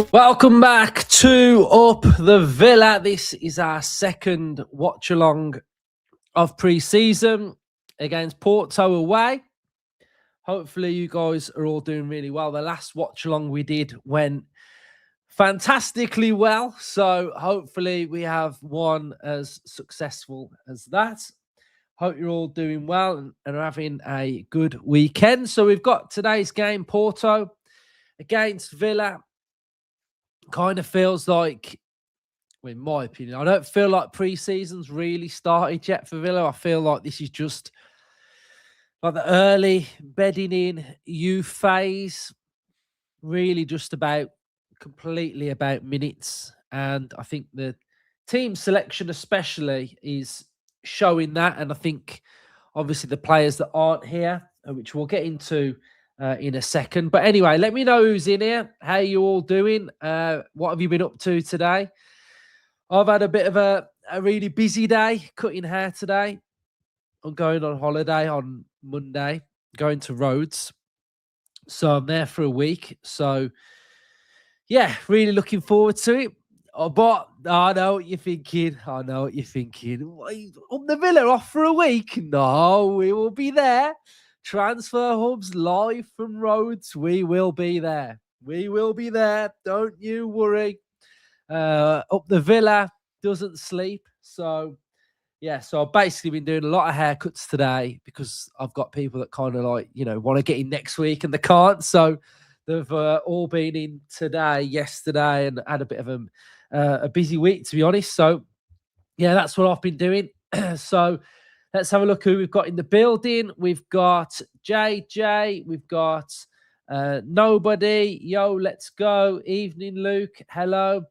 Welcome back to Up the Villa. This is our second watch along of pre-season against Porto away. Hopefully you guys are all doing really well. The last watch along we did went fantastically well. So hopefully we have one as successful as that. Hope you're all doing well and are having a good weekend. So we've got today's game, Porto against Villa. Kind of feels like, well, in my opinion, I don't feel like pre-season's really started yet for Villa. I feel like this is just like the early bedding in youth phase, really just completely about minutes. And I think the team selection especially is showing that. And I think obviously the players that aren't here, which we'll get into in a second. But anyway, let me know who's in here. How you all doing? What have you been up to today? I've had a bit of a really busy day, cutting hair today. I'm going on holiday on Monday, going to Rhodes. So I'm there for a week. So, yeah, really looking forward to it. But I know what you're thinking. Up the Villa off for a week? No, we will be there. Transfer Hubs live from Rhodes. We will be there. Don't you worry. Up the Villa doesn't sleep. So, yeah. So I've basically been doing a lot of haircuts today because I've got people that kind of want to get in next week and they can't. So they've all been in today, yesterday, and had a bit of a busy week, to be honest. So, yeah, that's what I've been doing. So let's have a look who we've got in the building. We've got JJ. We've got Nobody. Yo, let's go. Evening, Luke. Hello.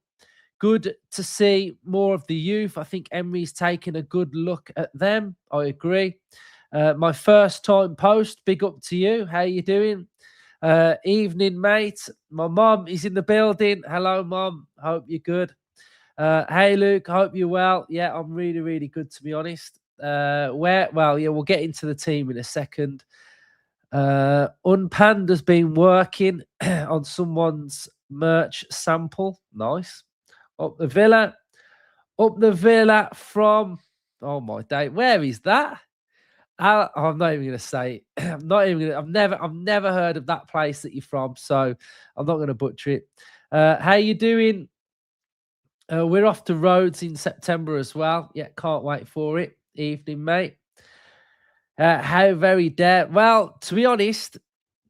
Good to see more of the youth. I think Emery's taken a good look at them. I agree. My first time post. Big up to you. How you doing? Evening, mate. My mum is in the building. Hello, mum. Hope you're good. Hey, Luke. Hope you're well. Yeah, I'm really, really good, to be honest. We'll get into the team in a second. Unpanda's been working on someone's merch sample. Nice. Up the Villa from, oh my day, where is that? I'm not even going to say it. I've never heard of that place that you're from, so I'm not going to butcher it. How you doing? We're off to Rhodes in September as well. Yeah, can't wait for it. Evening, mate. How very dare? Well, to be honest,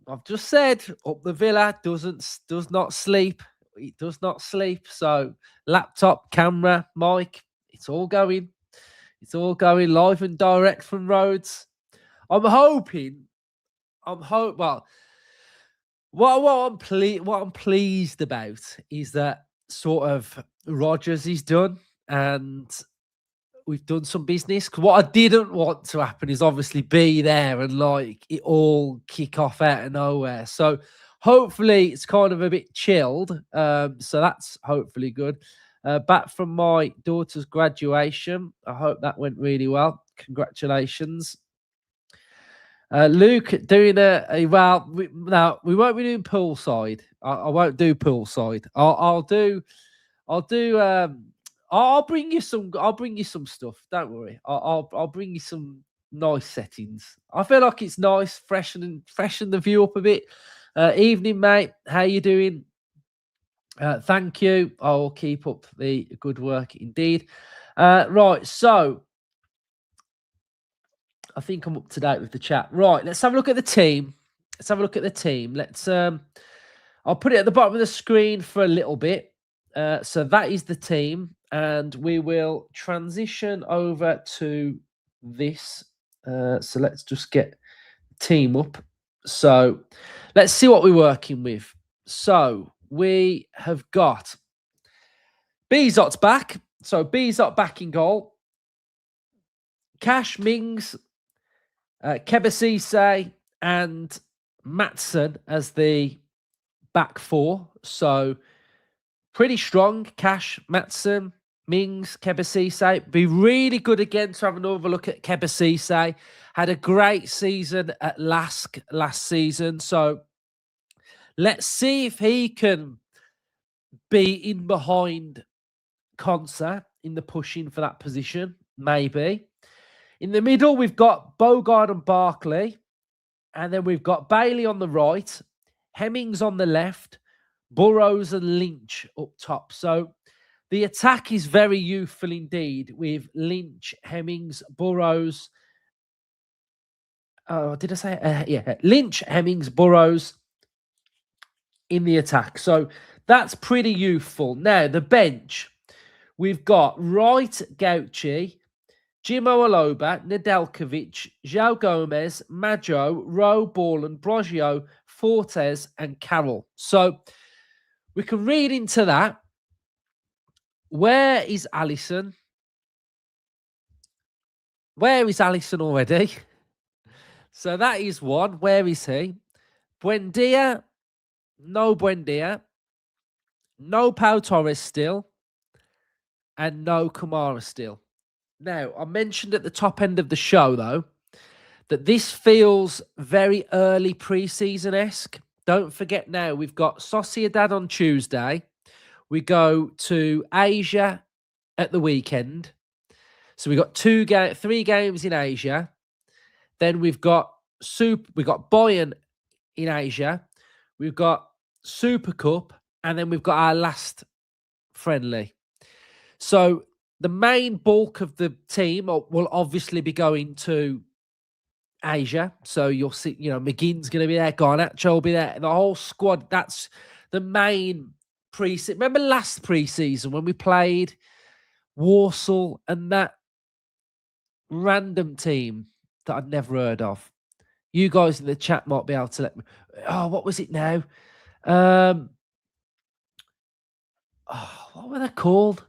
I've just said Up the Villa does not sleep. It does not sleep. So laptop, camera, mic, it's all going. It's all going live and direct from Rhodes. Well, what I'm pleased about is that sort of Rodgers is done and we've done some business. Because what I didn't want to happen is obviously be there and it all kick off out of nowhere. So hopefully it's kind of a bit chilled. So that's hopefully good. Back from my daughter's graduation. I hope that went really well. Congratulations. Luke doing we won't be doing poolside. I won't do poolside. I'll bring you some stuff. Don't worry. I'll bring you some nice settings. I feel like it's nice, freshen the view up a bit. Evening, mate. How you doing? Thank you. I'll keep up the good work indeed. Right, so I think I'm up to date with the chat. Right, let's have a look at the team. Let's I'll put it at the bottom of the screen for a little bit. So that is the team, and we will transition over to this. So let's just get the team up. So let's see what we're working with. So we have got Bezot's back. So Bezot back in goal. Cash, Mings, Kebasise and Maatsen as the back four. So pretty strong. Cash, Maatsen, Mings, Kebasise. Be really good again to have another look at Kebasise. Had a great season at last season. So let's see if he can be in behind Konsa in the pushing for that position, maybe. In the middle, we've got Bogard and Barkley. And then we've got Bailey on the right, Hemmings on the left, Burrows and Lynch up top. So the attack is very youthful indeed with Lynch, Hemmings, Burrows. Oh, did I say? Yeah, Lynch, Hemmings, Burrows in the attack. So that's pretty youthful. Now, the bench, we've got Wright, Gauchi, Jimo Aloba, Nedeljkovic, João Gomez, Maggio, Rowe, Borland, Brogio, Fortes, and Carroll. So we can read into that. Where is Alisson? Where is Alisson already? So that is one. Where is he? Buendia. No Buendia. No Pau Torres still. And no Kamara still. Now, I mentioned at the top end of the show, though, that this feels very early preseason-esque. Don't forget now, we've got Sociedad on Tuesday. We go to Asia at the weekend. So we've got 3 games in Asia. Then we've got Bayern in Asia. We've got Super Cup. And then we've got our last friendly. So the main bulk of the team will obviously be going to Asia. So you'll see, McGinn's going to be there, Garnacho will be there, the whole squad. That's the main preseason. Remember last preseason when we played Warsaw and that random team that I'd never heard of? You guys in the chat might be able to let me. Oh, what was it now? What were they called?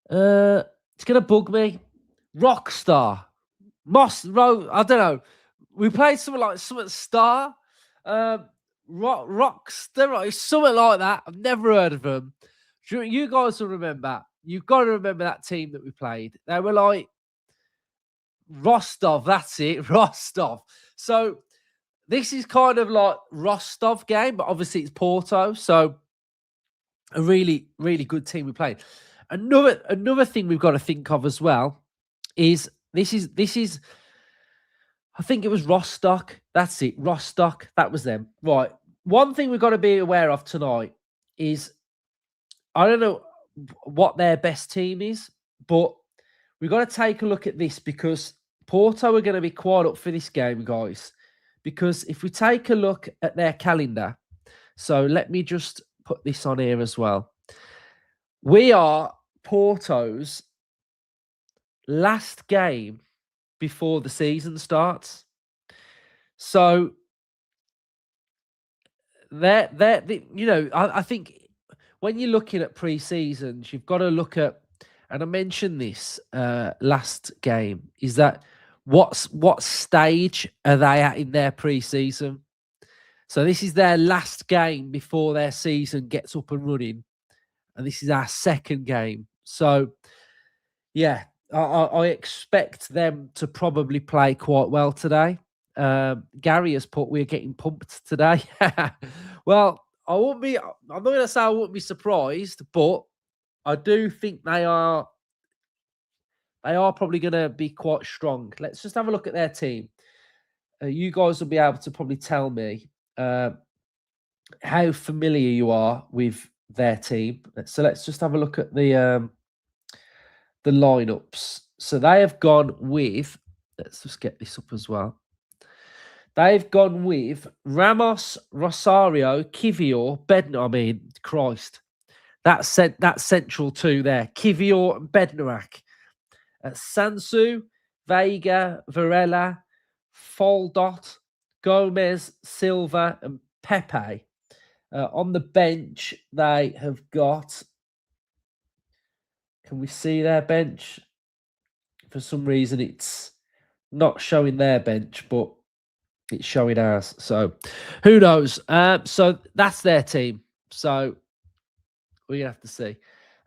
It's going to bug me. Rockstar. I don't know. We played something Star, Rockstar, something like that. I've never heard of them. You guys will remember. You've got to remember that team that we played. They were like Rostov. That's it, Rostov. So this is kind of like Rostov game, but obviously it's Porto. So a really, really good team we played. Another thing we've got to think of as well is this is I think it was Rostock. That's it, Rostock. That was them. Right. One thing we've got to be aware of tonight is I don't know what their best team is, but we've got to take a look at this because Porto are going to be quite up for this game, guys. Because if we take a look at their calendar, so let me just put this on here as well. We are Porto's last game before the season starts. So I think when you're looking at pre-seasons, you've got to look at, and I mentioned this last game, is that what stage are they at in their pre-season? So this is their last game before their season gets up and running. And this is our second game. So, yeah, I expect them to probably play quite well today. Gary has put, we're getting pumped today. Well, I'm not going to say I wouldn't be surprised, but I do think they are probably going to be quite strong. Let's just have a look at their team. You guys will be able to probably tell me how familiar you are with their team. So let's just have a look at the lineups. So they have gone with, let's just get this up as well. They've gone with Ramos, Rosario, Kivior, Bednar. I mean, Christ, that's central two there. Kivior and Bednarak. Sansu, Vega, Varela, Foldot, Gomez, Silva, and Pepe. On the bench, they have got. Can we see their bench? For some reason, it's not showing their bench, but it's showing ours. So, who knows? So that's their team. So we're gonna have to see.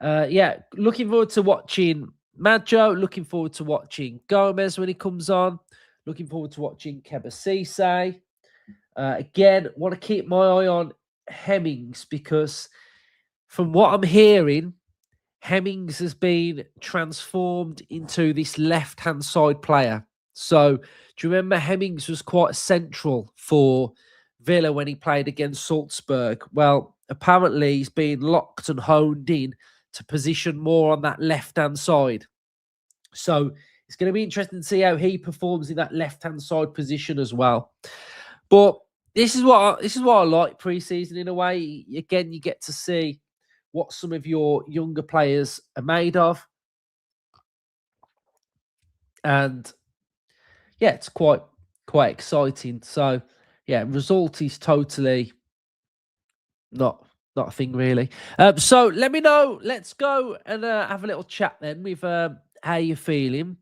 Yeah, looking forward to watching Maggio. Looking forward to watching Gomez when he comes on. Looking forward to watching Keba Again, want to keep my eye on Hemmings because from what I'm hearing, Hemmings has been transformed into this left-hand side player. So, do you remember Hemmings was quite central for Villa when he played against Salzburg? Well, apparently he's been locked and honed in to position more on that left-hand side. So it's going to be interesting to see how he performs in that left-hand side position as well. But this is what I like pre-season in a way. Again, you get to see what some of your younger players are made of. And yeah, it's quite exciting. So yeah, result is totally not a thing really. So let me know. Let's go and have a little chat then with how you're feeling.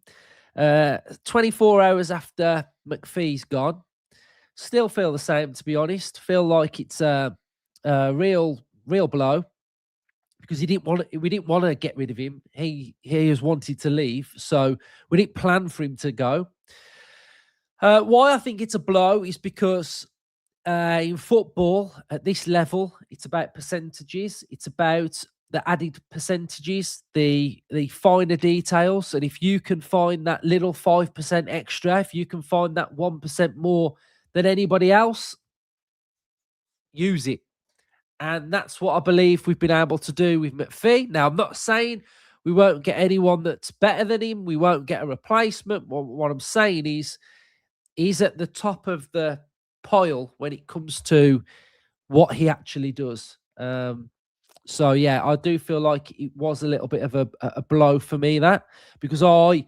24 hours after McPhee's gone, still feel the same, to be honest. Feel like it's a real blow because we didn't want to get rid of him. He has wanted to leave, so we didn't plan for him to go. Why I think it's a blow is because in football at this level, it's about percentages. It's about the added percentages, the finer details. And if you can find that little 5% extra, if you can find that 1% more than anybody else, use it. And that's what I believe we've been able to do with McPhee. Now, I'm not saying we won't get anyone that's better than him. We won't get a replacement. What I'm saying is he's at the top of the pile when it comes to what he actually does. So yeah, I do feel like it was a little bit of a blow for me, that, because I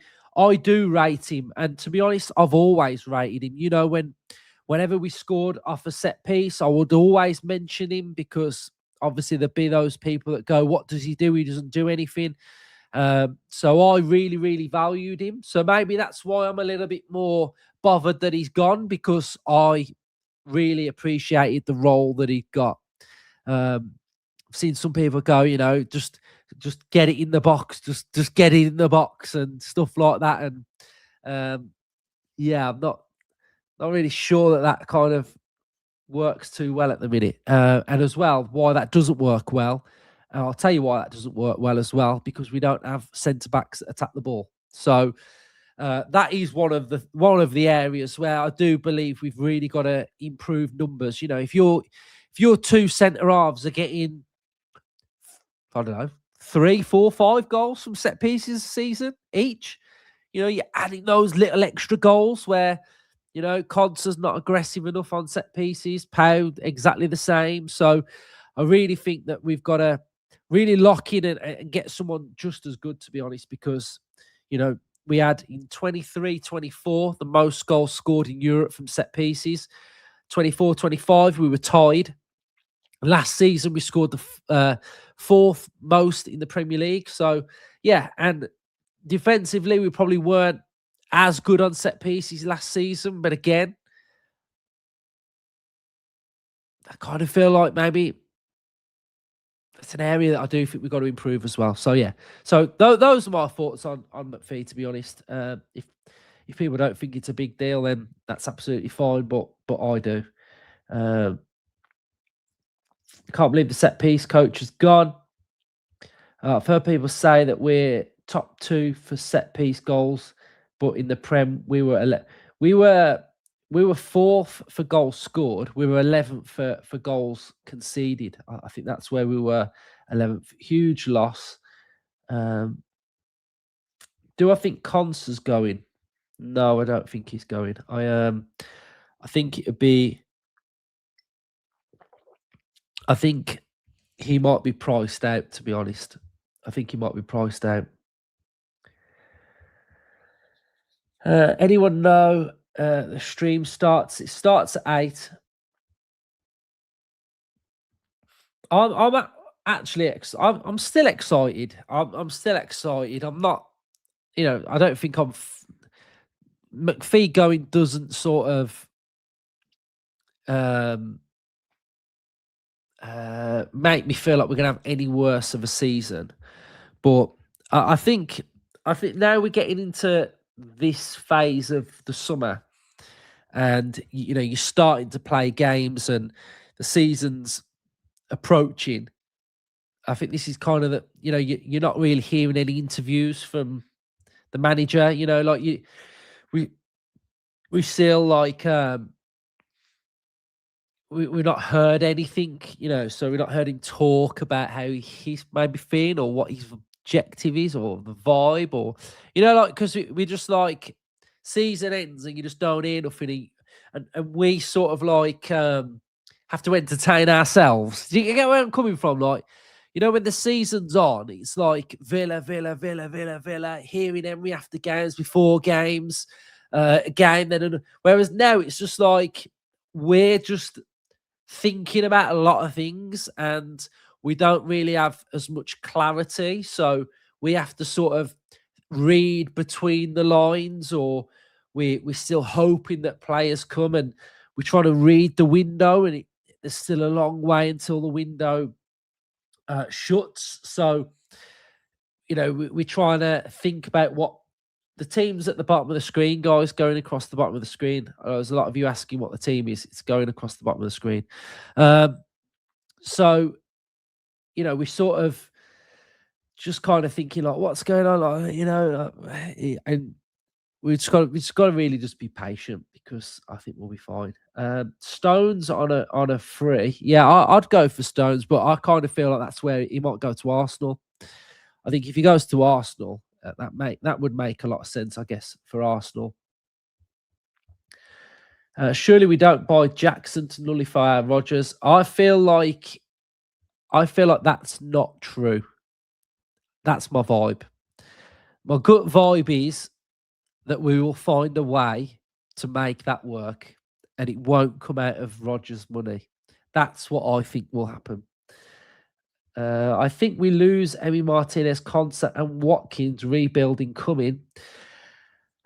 do rate him, and to be honest, I've always rated him. You know, whenever we scored off a set piece, I would always mention him because obviously there'd be those people that go, "What does he do? He doesn't do anything." So I really valued him. So maybe that's why I'm a little bit more bothered that he's gone, because I really appreciated the role that he got. I've seen some people go, you know, just get it in the box, just get it in the box and stuff like that. And yeah, I'm not really sure that kind of works too well at the minute. And as well, why that doesn't work well. And I'll tell you why that doesn't work well as well, because we don't have centre backs that attack the ball. So that is one of the areas where I do believe we've really got to improve numbers. You know, if your two centre halves are getting, I don't know, 3, 4, 5 goals from set pieces a season each, you know, you're adding those little extra goals where, you know, Consa's not aggressive enough on set pieces, Pau exactly the same. So I really think that we've got to really lock in and get someone just as good, to be honest, because, you know, we had in 23-24 the most goals scored in Europe from set pieces. 24-25 we were tied. Last season we scored the fourth most in the Premier League. So yeah, and defensively we probably weren't as good on set pieces last season, but again, I kind of feel like maybe it's an area that I do think we've got to improve as well. So yeah, so those are my thoughts on McPhee, to be honest. If people don't think it's a big deal, then that's absolutely fine, but I do. Can't believe the set piece coach has gone. I've heard people say that we're top 2 for set piece goals, but in the Prem we were 4th for goals scored. We were 11th for goals conceded. I think that's where we were 11th. Huge loss. Do I think Consa's going? No, I don't think he's going. I think it'd be. I think he might be priced out, to be honest. I think he might be priced out. Anyone know the stream starts? It starts at 8. I'm still excited. I'm still excited. I'm not, you know, I don't think McPhee going doesn't sort of make me feel like we're gonna have any worse of a season. But I think now we're getting into this phase of the summer, and you know, you're starting to play games and the season's approaching. I think this is kind of the, you're not really hearing any interviews from the manager. Like we we still like we've not heard anything. So we've not heard him talk about how he's maybe feeling or what his objective is or the vibe or like because we just like season ends and you just don't hear nothing. And we sort of like have to entertain ourselves. Do you get where I'm coming from? Like, when the season's on, it's like Villa, Villa, Villa, Villa, Villa, hearing every after games, before games, game. Then, whereas now it's just like we're just thinking about a lot of things and we don't really have as much clarity. So we have to sort of read between the lines, or we're still hoping that players come, and we're trying to read the window, and there's still a long way until the window shuts. So, we're trying to think about what the teams at the bottom of the screen, guys, going across the bottom of the screen. There's a lot of you asking what the team is. It's going across the bottom of the screen. So, we sort of just kind of thinking like, what's going on? And we just got to really just be patient, because I think we'll be fine. Stones on a free. Yeah, I'd go for Stones, but I kind of feel like that's where he might go to Arsenal. I think if he goes to Arsenal, that would make a lot of sense, I guess, for Arsenal. Surely we don't buy Jackson to nullify Rodgers. I feel like that's not true. That's my vibe. My gut vibe is that we will find a way to make that work, and it won't come out of Rodgers' money. That's what I think will happen. I think we lose Emi Martinez, Concert, and Watkins rebuilding coming.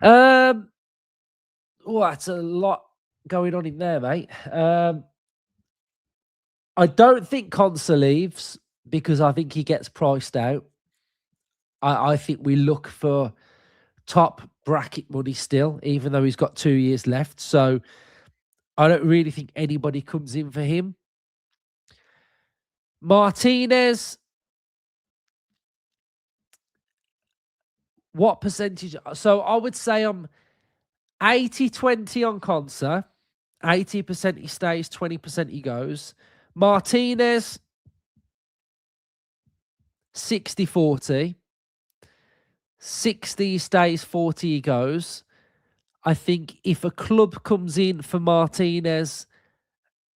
Oh, that's a lot going on in there, mate. I don't think Concert leaves because I think he gets priced out. I think we look for top bracket money still, even though he's got 2 years left. So I don't really think anybody comes in for him. Martinez, what percentage? So I would say I'm 80-20 on Consa. 80% he stays, 20% he goes. Martinez, 60-40. 60 he stays, 40 he goes. I think if a club comes in for Martinez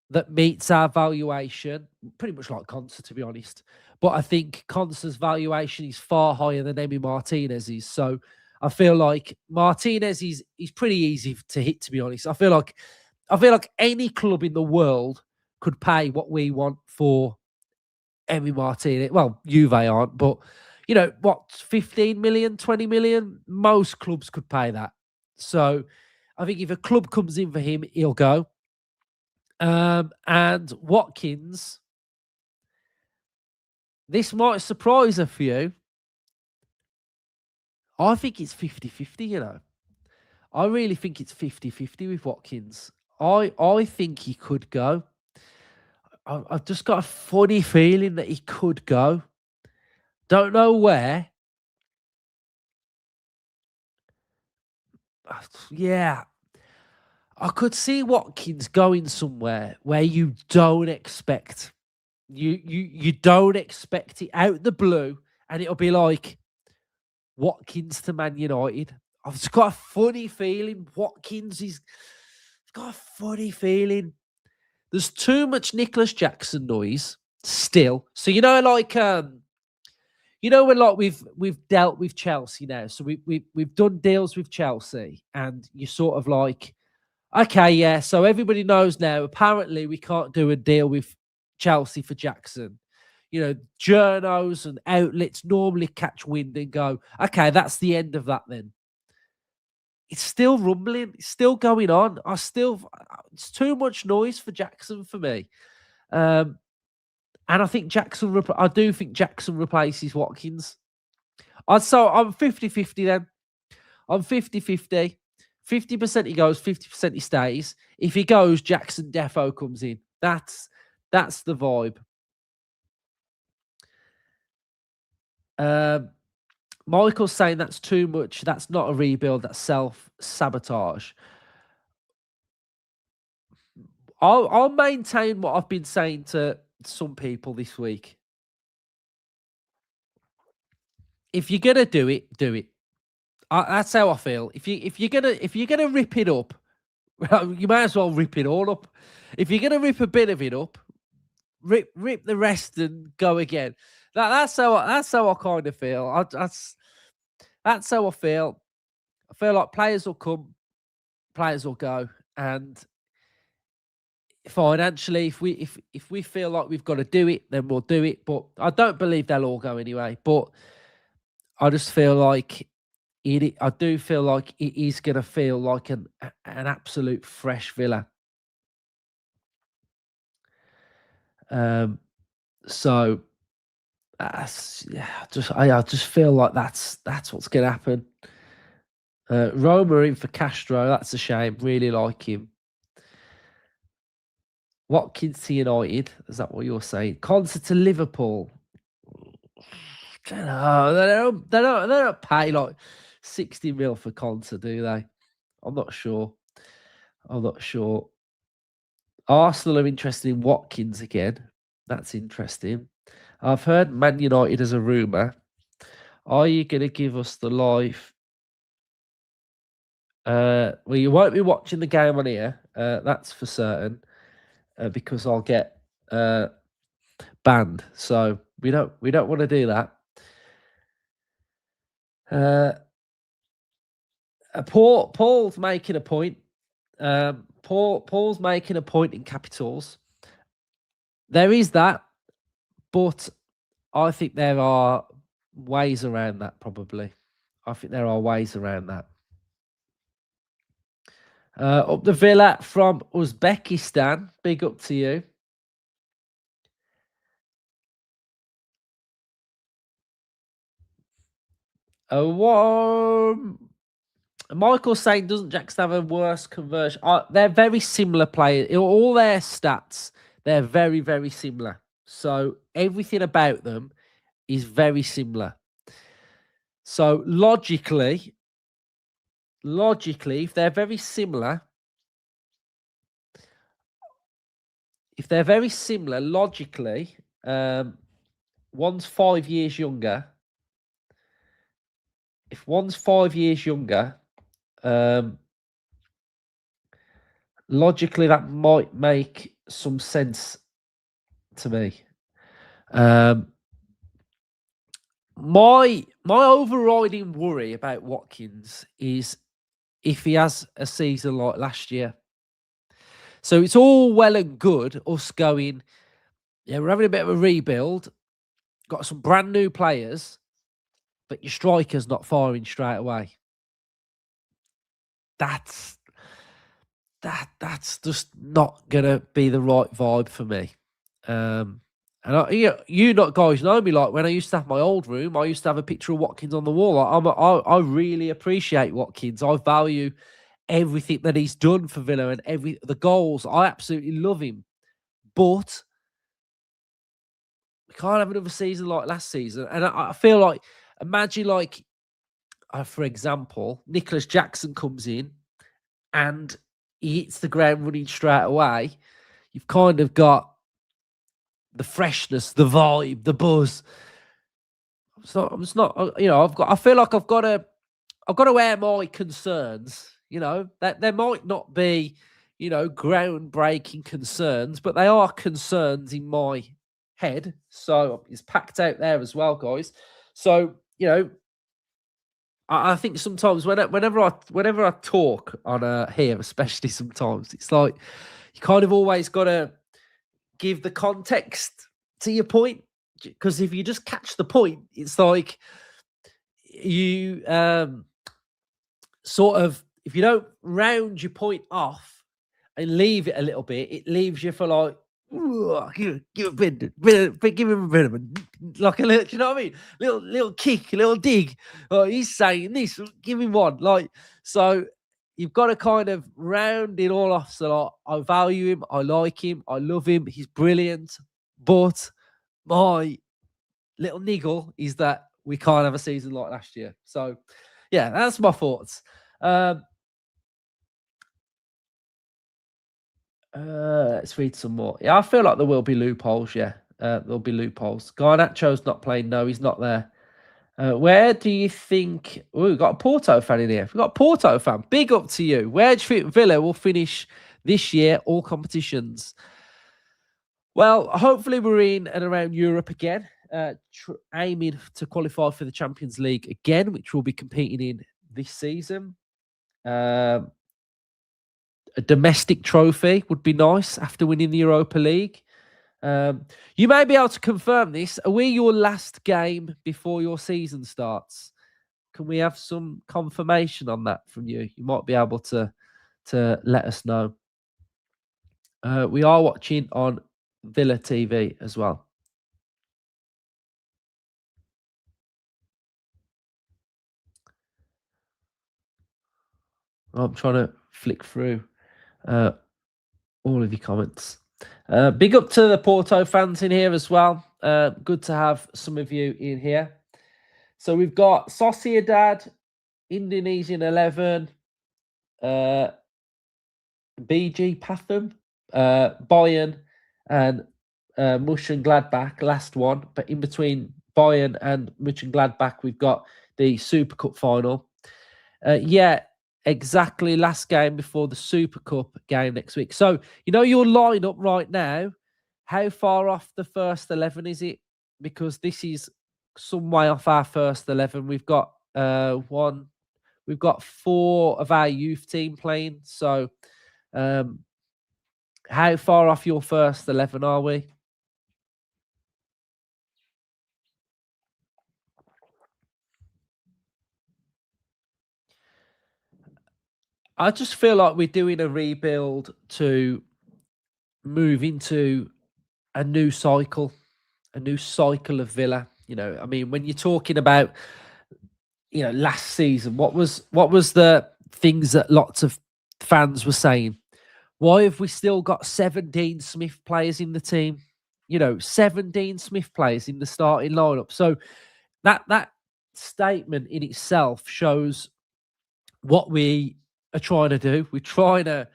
that meets our valuation, pretty much like Consa, to be honest, but I think Consa's valuation is far higher than Emi Martinez's. So I feel like Martinez is pretty easy to hit, to be honest. I feel like any club in the world could pay what we want for Emi Martinez. Well, Juve aren't, but 15 million, 20 million? Most clubs could pay that. So I think if a club comes in for him, he'll go. And Watkins, this might surprise a few. I think it's 50-50, I really think it's 50-50 with Watkins. I think he could go. I've just got a funny feeling that he could go. Don't know where. Yeah. I could see Watkins going somewhere where you don't expect. You don't expect it out the blue, and it'll be like Watkins to Man United. I've just got a funny feeling Watkins is got a funny feeling. There's too much Nicholas Jackson noise still. So when like we've dealt with Chelsea now. So we've done deals with Chelsea, and you're sort of like, okay, yeah. So everybody knows now. Apparently, we can't do a deal with Chelsea for Jackson. Journos and outlets normally catch wind and go, okay, that's the end of that then. It's still rumbling. It's still going on. It's too much noise for Jackson for me. And I think I do think Jackson replaces Watkins. I'm 50-50 then. I'm 50-50. 50% he goes, 50% he stays. If he goes, Jackson defo comes in. That's the vibe. Michael's saying that's too much. That's not a rebuild. That's self-sabotage. I'll maintain what I've been saying to some people this week. If you're gonna do it, do it. That's how I feel. If you're gonna rip it up, you might as well rip it all up. If you're gonna rip a bit of it up, rip the rest and go again. That's how I kind of feel. That's how I feel. I feel like players will come, players will go, and financially, if we feel like we've got to do it, then we'll do it. But I don't believe they'll all go anyway. But I just feel like I do feel like it is going to feel like an absolute fresh Villa. So I just feel like that's what's going to happen. Roma in for Castro. That's a shame. Really like him. Watkins to United. Is that what you're saying? Concert to Liverpool. I don't know. They don't pay like 60 mil for Concert, do they? I'm not sure. Arsenal are interested in Watkins again. That's interesting. I've heard Man United as a rumour. Are you going to give us the live? Well, you won't be watching the game on here. That's for certain. Because I'll get banned. So we don't want to do that. Paul's making a point. Paul's making a point in capitals. There is that, but I think there are ways around that. Probably, I think there are ways around that. Up the Villa from Uzbekistan. Big up to you. Michael's saying, doesn't Jackson have a worse conversion? They're very similar players. All their stats, they're very, very similar. So everything about them is very similar. So logically, if they're very similar, logically, one's 5 years younger. If one's 5 years younger, logically that might make some sense to me. My overriding worry about Watkins is if he has a season like last year. So it's all well and good us going, yeah, we're having a bit of a rebuild, got some brand new players, but your striker's not firing straight away. That's just not gonna be the right vibe for me. And you not guys know me. Like when I used to have my old room, I used to have a picture of Watkins on the wall. I really appreciate Watkins. I value everything that he's done for Villa and the goals. I absolutely love him, but we can't have another season like last season. And I feel like, imagine like, for example, Nicholas Jackson comes in and he hits the ground running straight away. You've kind of got the freshness, the vibe, the buzz. So I'm just not, I feel like I've got to air my concerns. That there might not be, groundbreaking concerns, but they are concerns in my head. So it's packed out there as well, guys. So I think sometimes whenever I talk on here, especially sometimes, it's like you kind of always got to give the context to your point, because if you just catch the point, it's like you sort of, if you don't round your point off and leave it a little bit, it leaves you for like, give him a bit of a, like a little, you know what I mean? Little kick, a little dig. Oh, he's saying this, give him one. Like, so you've got to kind of round it all off. So like, I value him, I like him, I love him, he's brilliant. But my little niggle is that we can't have a season like last year. So, yeah, that's my thoughts. Let's read some more. Yeah, I feel like there will be loopholes. Yeah, there'll be loopholes. Garnacho's not playing. No, he's not there. Where do you think? Oh, we've got a Porto fan in here. We've got a Porto fan. Big up to you. Where do you think Villa will finish this year, all competitions? Well, hopefully we're in and around Europe again, aiming to qualify for the Champions League again, which we'll be competing in this season. A domestic trophy would be nice after winning the Europa League. You may be able to confirm this. Are we your last game before your season starts? Can we have some confirmation on that from you? You might be able to let us know. We are watching on Villa TV as well. I'm trying to flick through all of your comments. Big up to the Porto fans in here as well. Good to have some of you in here. So we've got Sociedad, Indonesian 11, BG Pathum, Bayern, and Mönchengladbach, last one. But in between Bayern and Mönchengladbach, we've got the Super Cup final. Yeah, exactly. Last game before the Super Cup game next week. So, you know, your lineup right now, how far off the first 11 is it? Because this is some way off our first 11. We've got we've got 4 of our youth team playing. So, how far off your first 11 are we? I just feel like we're doing a rebuild to move into a new cycle of Villa. You know, I mean, when you're talking about, you know, last season, what was the things that lots of fans were saying? Why have we still got 17 Smith players in the team? You know, 17 Smith players in the starting lineup. So that statement in itself shows what we are trying to do. We're trying to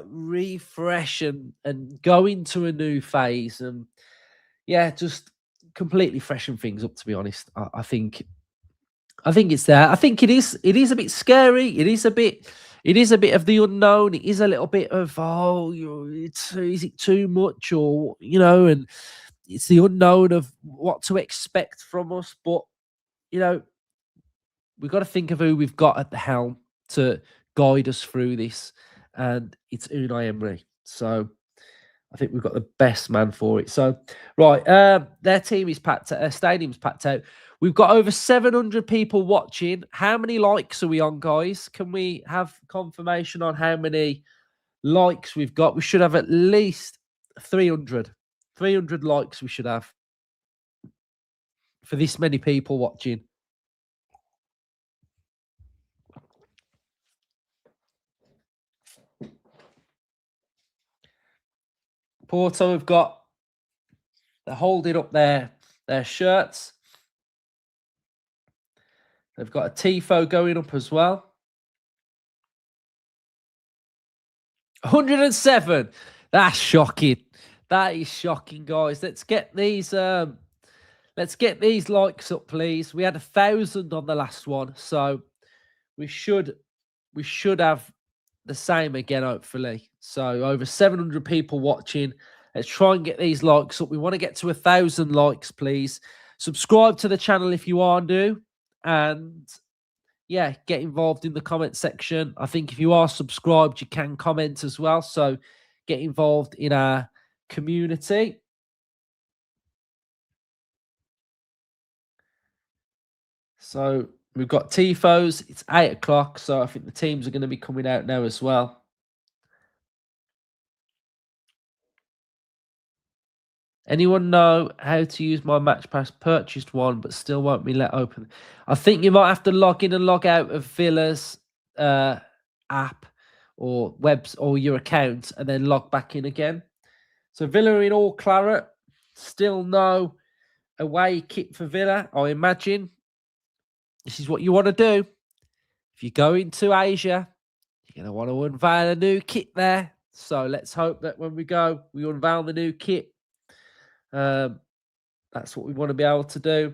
refresh and go into a new phase, and yeah, just completely freshen things up. To be honest, I think it's there. I think it is a bit scary. It is a bit of the unknown. It is a little bit of, is it too much, or, you know, and it's the unknown of what to expect from us. But, you know, we've got to think of who we've got at the helm to guide us through this, and it's Unai Emery. So I think we've got the best man for it. So, right, their team is packed, stadium's packed out. We've got over 700 people watching. How many likes are we on, guys? Can we have confirmation on how many likes we've got? We should have at least 300. 300 likes we should have for this many people watching. Porto have got, they're holding up their shirts. They've got a tifo going up as well. 107. That's shocking. That is shocking, guys. Let's get these likes up, please. We had 1,000 on the last one, so we should have the same again, hopefully. So over 700 people watching. Let's try and get these likes up. We want to get to 1,000 likes, please. Subscribe to the channel if you are new, and yeah, get involved in the comment section. I think if you are subscribed, you can comment as well. So get involved in our community. So we've got tifos. It's 8 o'clock, so I think the teams are going to be coming out now as well. Anyone know how to use my Match Pass? Purchased one, but still won't be let open. I think you might have to log in and log out of Villa's app or webs or your account, and then log back in again. So Villa are in all claret. Still no away kit for Villa, I imagine. This is what you want to do. If you go into Asia, you're going to want to unveil a new kit there. So let's hope that when we go, we unveil the new kit. That's what we want to be able to do.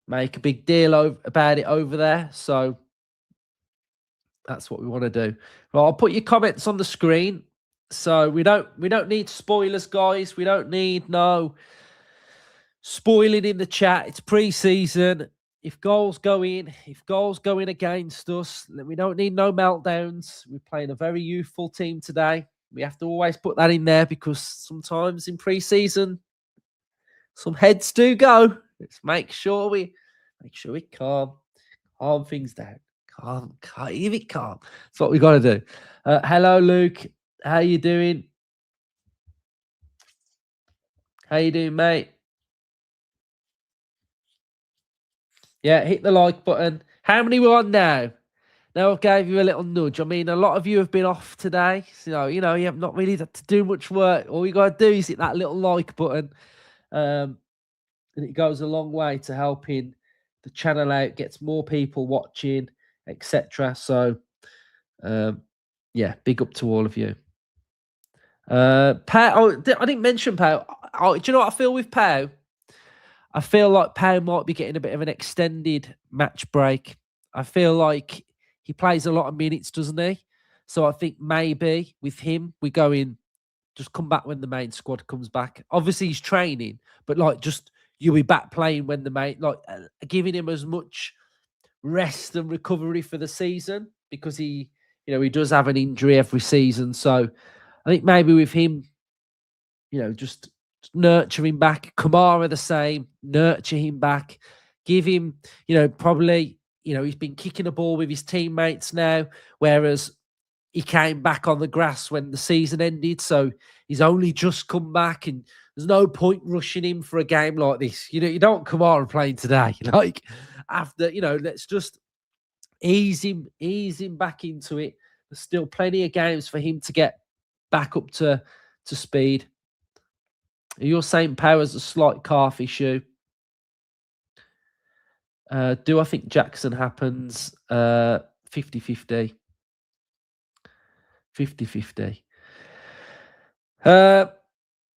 Make a big deal about it over there. So that's what we want to do. Well, I'll put your comments on the screen. So we don't need spoilers, guys. We don't need no spoiling in the chat. It's pre-season. If goals go in against us, then we don't need no meltdowns. We're playing a very youthful team today. We have to always put that in there because sometimes in pre-season, some heads do go. Let's make sure we calm things down. Calm, keep it calm. That's what we got to do. Hello, Luke. How you doing? How you doing, mate? Yeah, hit the like button. How many we're on now? Now I gave you a little nudge. I mean, a lot of you have been off today. So, you have not really had to do much work. All you got to do is hit that little like button. And it goes a long way to helping the channel out, gets more people watching, etc. So, yeah, big up to all of you. Pau, I didn't mention Pau. Do you know what I feel with Pau? I feel like Pau might be getting a bit of an extended match break. I feel like he plays a lot of minutes, doesn't he? So I think maybe with him, we go in, just come back when the main squad comes back. Obviously, he's training, but just you'll be back playing when the main, giving him as much rest and recovery for the season because he does have an injury every season. So I think maybe with him, just nurture him back. Kamara the same, nurture him back. Give him, probably, he's been kicking a ball with his teammates now, whereas he came back on the grass when the season ended. So he's only just come back and there's no point rushing him for a game like this. You don't come on playing today. After, let's just ease him back into it. There's still plenty of games for him to get back up to speed. You're saying Pau has a slight calf issue. Do I think Jackson happens? 50-50. 50-50.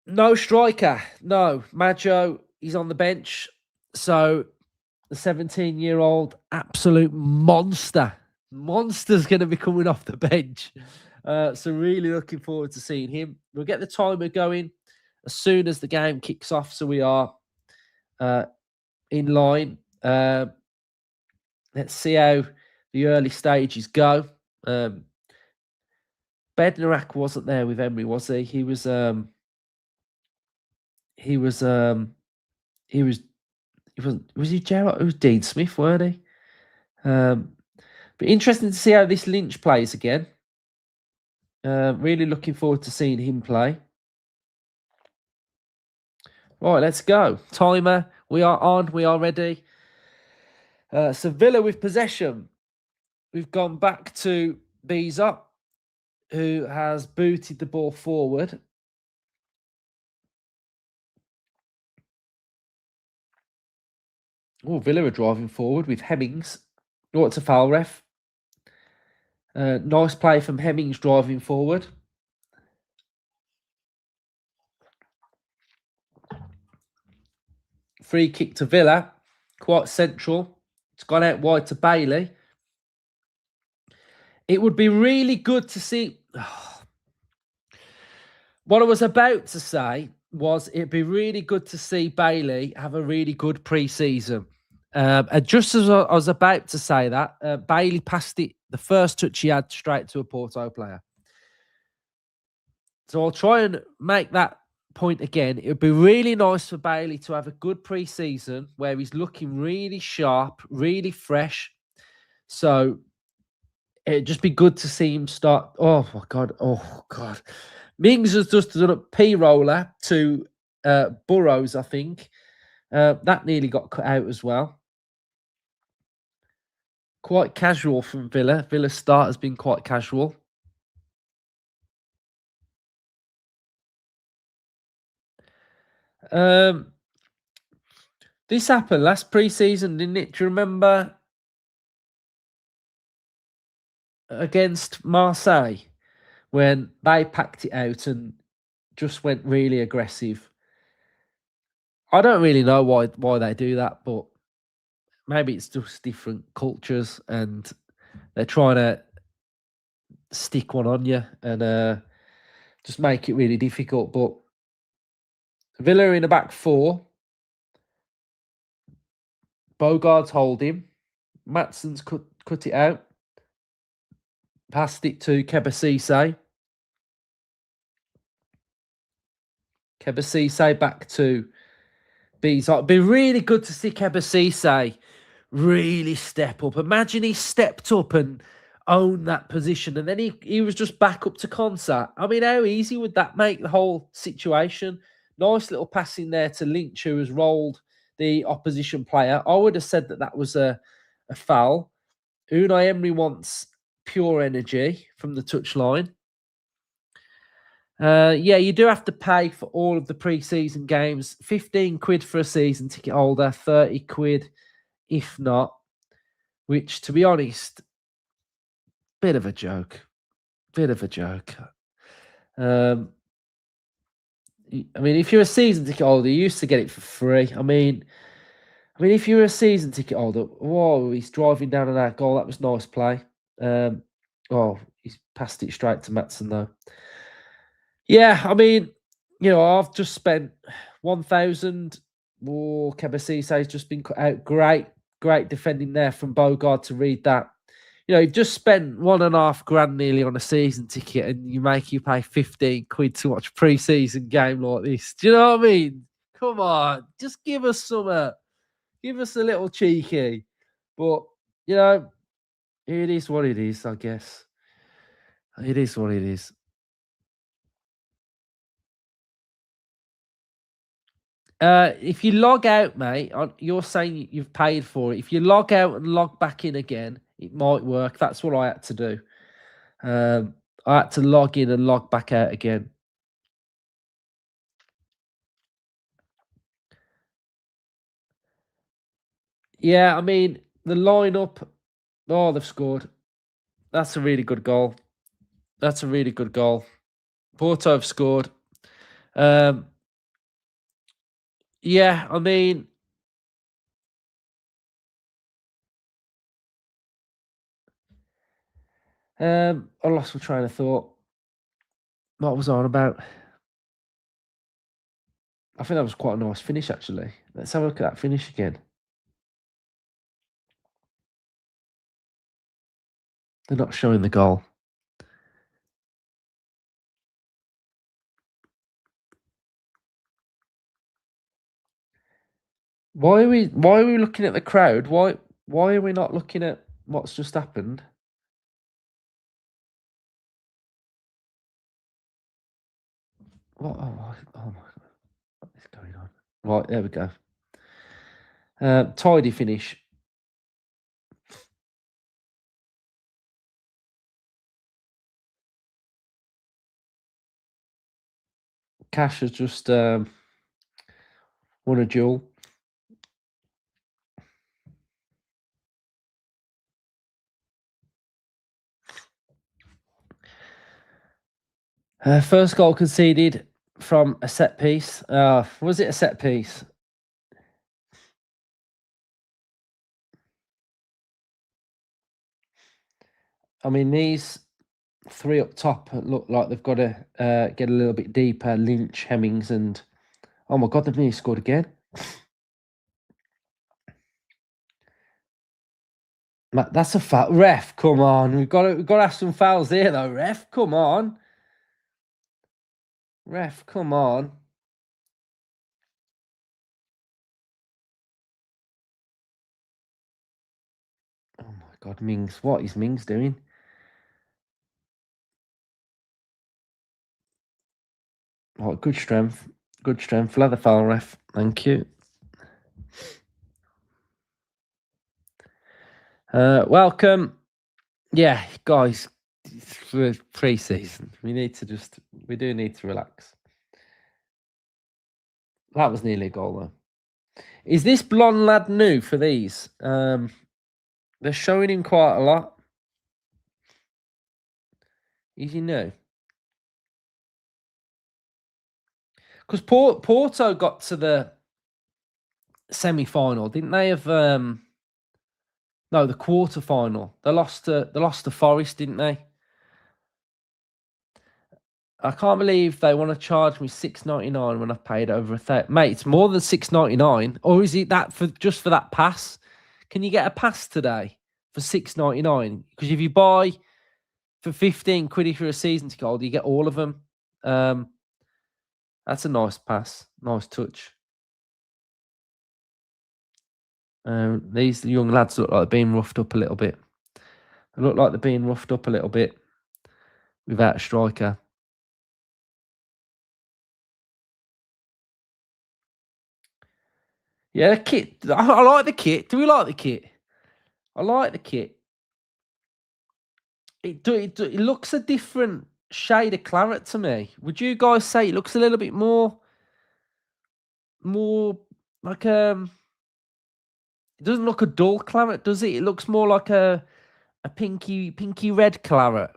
No striker. No. Maggio, he's on the bench. So the 17-year-old absolute monster's going to be coming off the bench. So really looking forward to seeing him. We'll get the timer going as soon as the game kicks off. So we are in line. Let's see how the early stages go. Bednarak wasn't there with Emery, was he? He was he Gerard? It was Dean Smith, weren't he? But interesting to see how this Lynch plays again. Really looking forward to seeing him play. Right, let's go. Timer. We are on. We are ready. So Villa with possession. We've gone back to Beezer, who has booted the ball forward. Oh, Villa are driving forward with Hemmings. Oh, it's a foul, ref. Nice play from Hemmings driving forward. Free kick to Villa. Quite central. It's gone out wide to Bailey. It would be really good to see... What I was about to say was it'd be really good to see Bailey have a really good pre-season. And just as I was about to say that, Bailey passed it, the first touch he had, straight to a Porto player. So I'll try and make that point again. It would be really nice for Bailey to have a good pre-season where he's looking really sharp, really fresh. So it'd just be good to see him start. Oh, my God. Oh, God. Mings has just done a P-roller to Burrows, I think. That nearly got cut out as well. Quite casual from Villa. Villa's start has been quite casual. This happened last pre-season, didn't it? Do you remember against Marseille when they packed it out and just went really aggressive? I don't really know why they do that, but maybe it's just different cultures and they're trying to stick one on you and just make it really difficult. But Villa in the back four, Bogart's hold him, Matson's cut it out, passed it to Kebasise. Kebasise back to Bees. It'd be really good to see Kebasise really step up. Imagine he stepped up and owned that position, and then he was just back up to Concert. I mean, how easy would that make the whole situation? Nice little pass in there to Lynch, who has rolled the opposition player. I would have said that was a foul. Unai Emery wants pure energy from the touchline. Yeah, you do have to pay for all of the pre-season games. 15 quid for a season ticket holder, 30 quid if not. Which, to be honest, bit of a joke. Bit of a joke. I mean, if you're a season ticket holder, you used to get it for free. I mean, if you're a season ticket holder, whoa, he's driving down on that goal. That was nice play. Oh, he's passed it straight to Matson though. Yeah, I mean, I've just spent 1,000. Oh, Kebasise has just been cut out. Great defending there from Bogard to read that. You've just spent £1.5 nearly on a season ticket and you pay 15 quid to watch a pre-season game like this. Do you know what I mean? Come on, just give us some, give us a little cheeky. But, it is what it is, I guess. It is what it is. If you log out, mate, you're saying you've paid for it. If you log out and log back in again, it might work. That's what I had to do. I had to log in and log back out again. Yeah, I mean, the lineup. Oh, they've scored. That's a really good goal. That's a really good goal. Porto have scored. Yeah, I mean, I lost my train of thought. What was I on about? I think that was quite a nice finish, actually. Let's have a look at that finish again. They're not showing the goal. Why are we looking at the crowd? Why are we not looking at what's just happened? What? Oh my God. What is going on? Right, there we go. Tidy finish. Cash has just won a duel. First goal conceded from a set piece. Was it a set piece? I mean, these three up top look like they've got to get a little bit deeper. Lynch, Hemmings, and oh my God, they've nearly scored again. That's a foul. Ref, come on. We've got to have some fouls here, though. Ref, come on. Ref, come on. Oh my God, Mings. What is Mings doing? Oh, good strength. Good strength. Leather foul, ref. Thank you. Welcome. Yeah, guys, for pre-season, we do need to relax. That was nearly a goal, though. Is this blonde lad new for these? They're showing him quite a lot. Is he new? Because Porto got to the semi-final, didn't they? Have no, the quarter-final. They lost to Forest, didn't they? I can't believe they want to charge me $6.99 when I've paid over mate. It's more than $6.99, or is it that for just for that pass? Can you get a pass today for $6.99? Because if you buy for 15 quid if you're a season ticket holder, you get all of them. That's a nice pass, nice touch. These young lads look like they're being roughed up a little bit. They look like they're being roughed up a little bit without a striker. Yeah, the kit. I like the kit. Do we like the kit? I like the kit. It looks a different shade of claret to me. Would you guys say it looks a little bit more like it doesn't look a dull claret, does it? It looks more like a pinky red claret.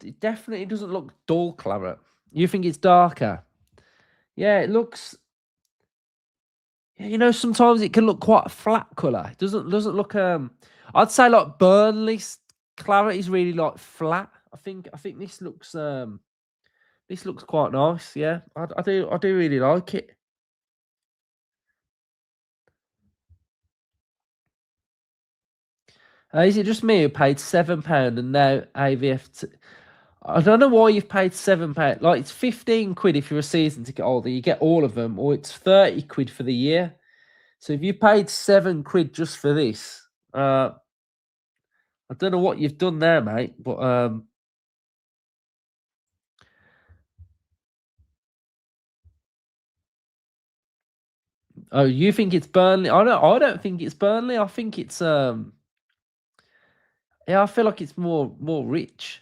It definitely doesn't look dull claret. You think it's darker? Yeah, it looks. You know, sometimes it can look quite a flat colour. It doesn't look. I'd say like Burnley's claret is really like flat. I think this looks quite nice. Yeah, I do really like it. Is it just me who paid £7 and now AVF? I don't know why you've paid £7. Like it's 15 quid if you're a season ticket holder, you get all of them, or it's 30 quid for the year. So if you paid 7 quid just for this, I don't know what you've done there, mate. But oh, you think it's Burnley? I don't think it's Burnley. I think it's yeah, I feel like it's more rich.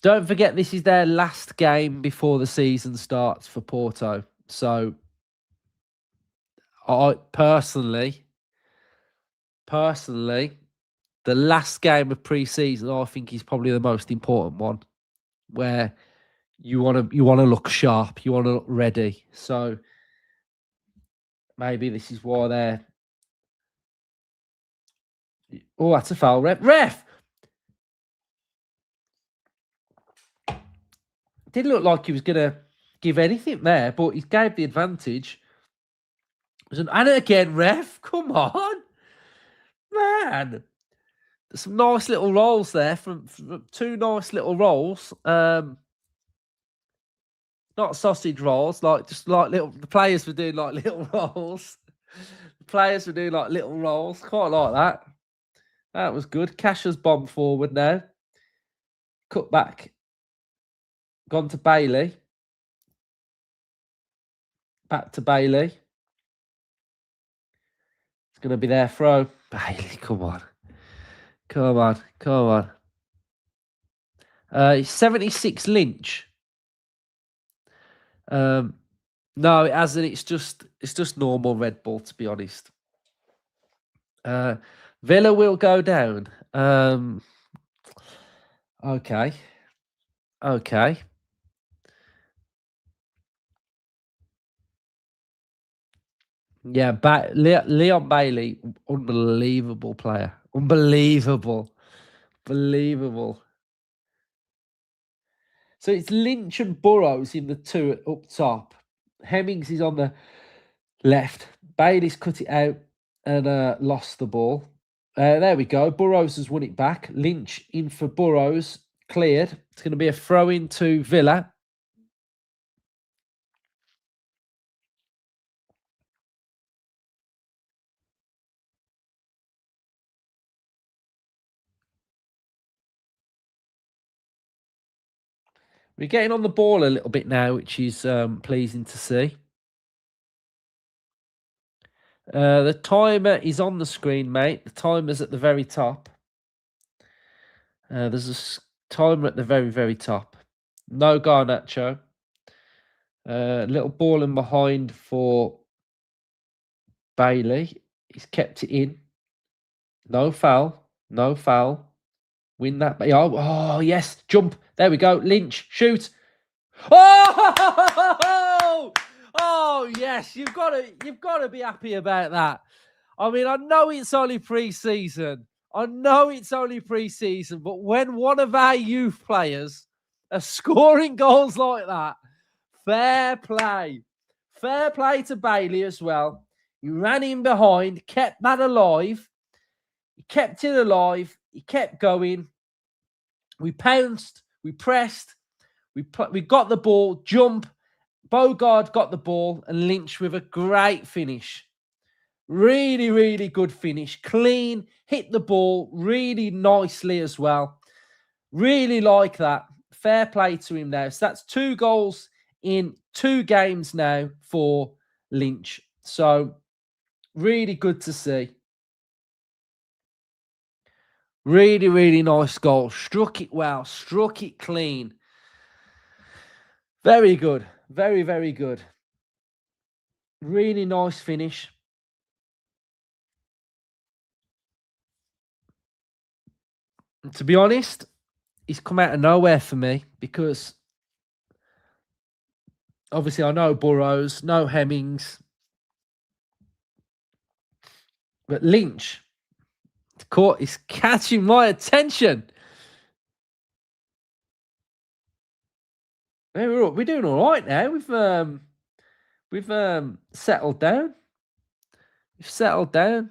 Don't forget, this is their last game before the season starts for Porto. So, I personally, the last game of pre-season, I think, is probably the most important one, where you want to look sharp, you want to look ready. So, maybe this is why they're. Oh, that's a foul, ref. Didn't look like he was going to give anything there, but he gave the advantage. And again, ref, come on. Man. Some nice little rolls there from two nice little rolls. Not sausage rolls, just like little. The players were doing like little rolls. The players were doing like little rolls. Quite like that. That was good. Cash's bomb forward now. Cut back. Gone to Bailey. Back to Bailey. It's going to be their throw. Bailey, come on. Come on. 76 Lynch. No, it hasn't. It's just normal Red Bull, to be honest. Villa will go down. Okay. Yeah, Leon Bailey, unbelievable player. Unbelievable. So it's Lynch and Burrows in the two up top. Hemmings is on the left. Bailey's cut it out and lost the ball. There we go. Burrows has won it back. Lynch in for Burrows. Cleared. It's going to be a throw in to Villa. We're getting on the ball a little bit now, which is pleasing to see. The timer is on the screen, mate. The timer's at the very top. There's a timer at the very, very top. No Garnacho. Little ball in behind for Bailey. He's kept it in. No foul. No foul. Win that. Oh, yes. Jump. There we go. Lynch. Shoot. Oh! Oh, yes. You've got to be happy about that. I mean, I know it's only pre-season. But when one of our youth players are scoring goals like that, fair play. Fair play to Bailey as well. He ran in behind, kept that alive. He kept it alive. He kept going. We pounced. We pressed. We got the ball. Jump. Bogard got the ball, and Lynch with a great finish. Really, really good finish. Clean. Hit the ball really nicely as well. Really like that. Fair play to him now. So that's 2 goals in 2 games now for Lynch. So really good to see. Really, really nice goal. Struck it well. Struck it clean. Very good. Very, very good. Really nice finish. And to be honest, he's come out of nowhere for me because obviously I know Burrows, no Hemmings. But Lynch is catching my attention. We're doing all right now. We've settled down. We've settled down.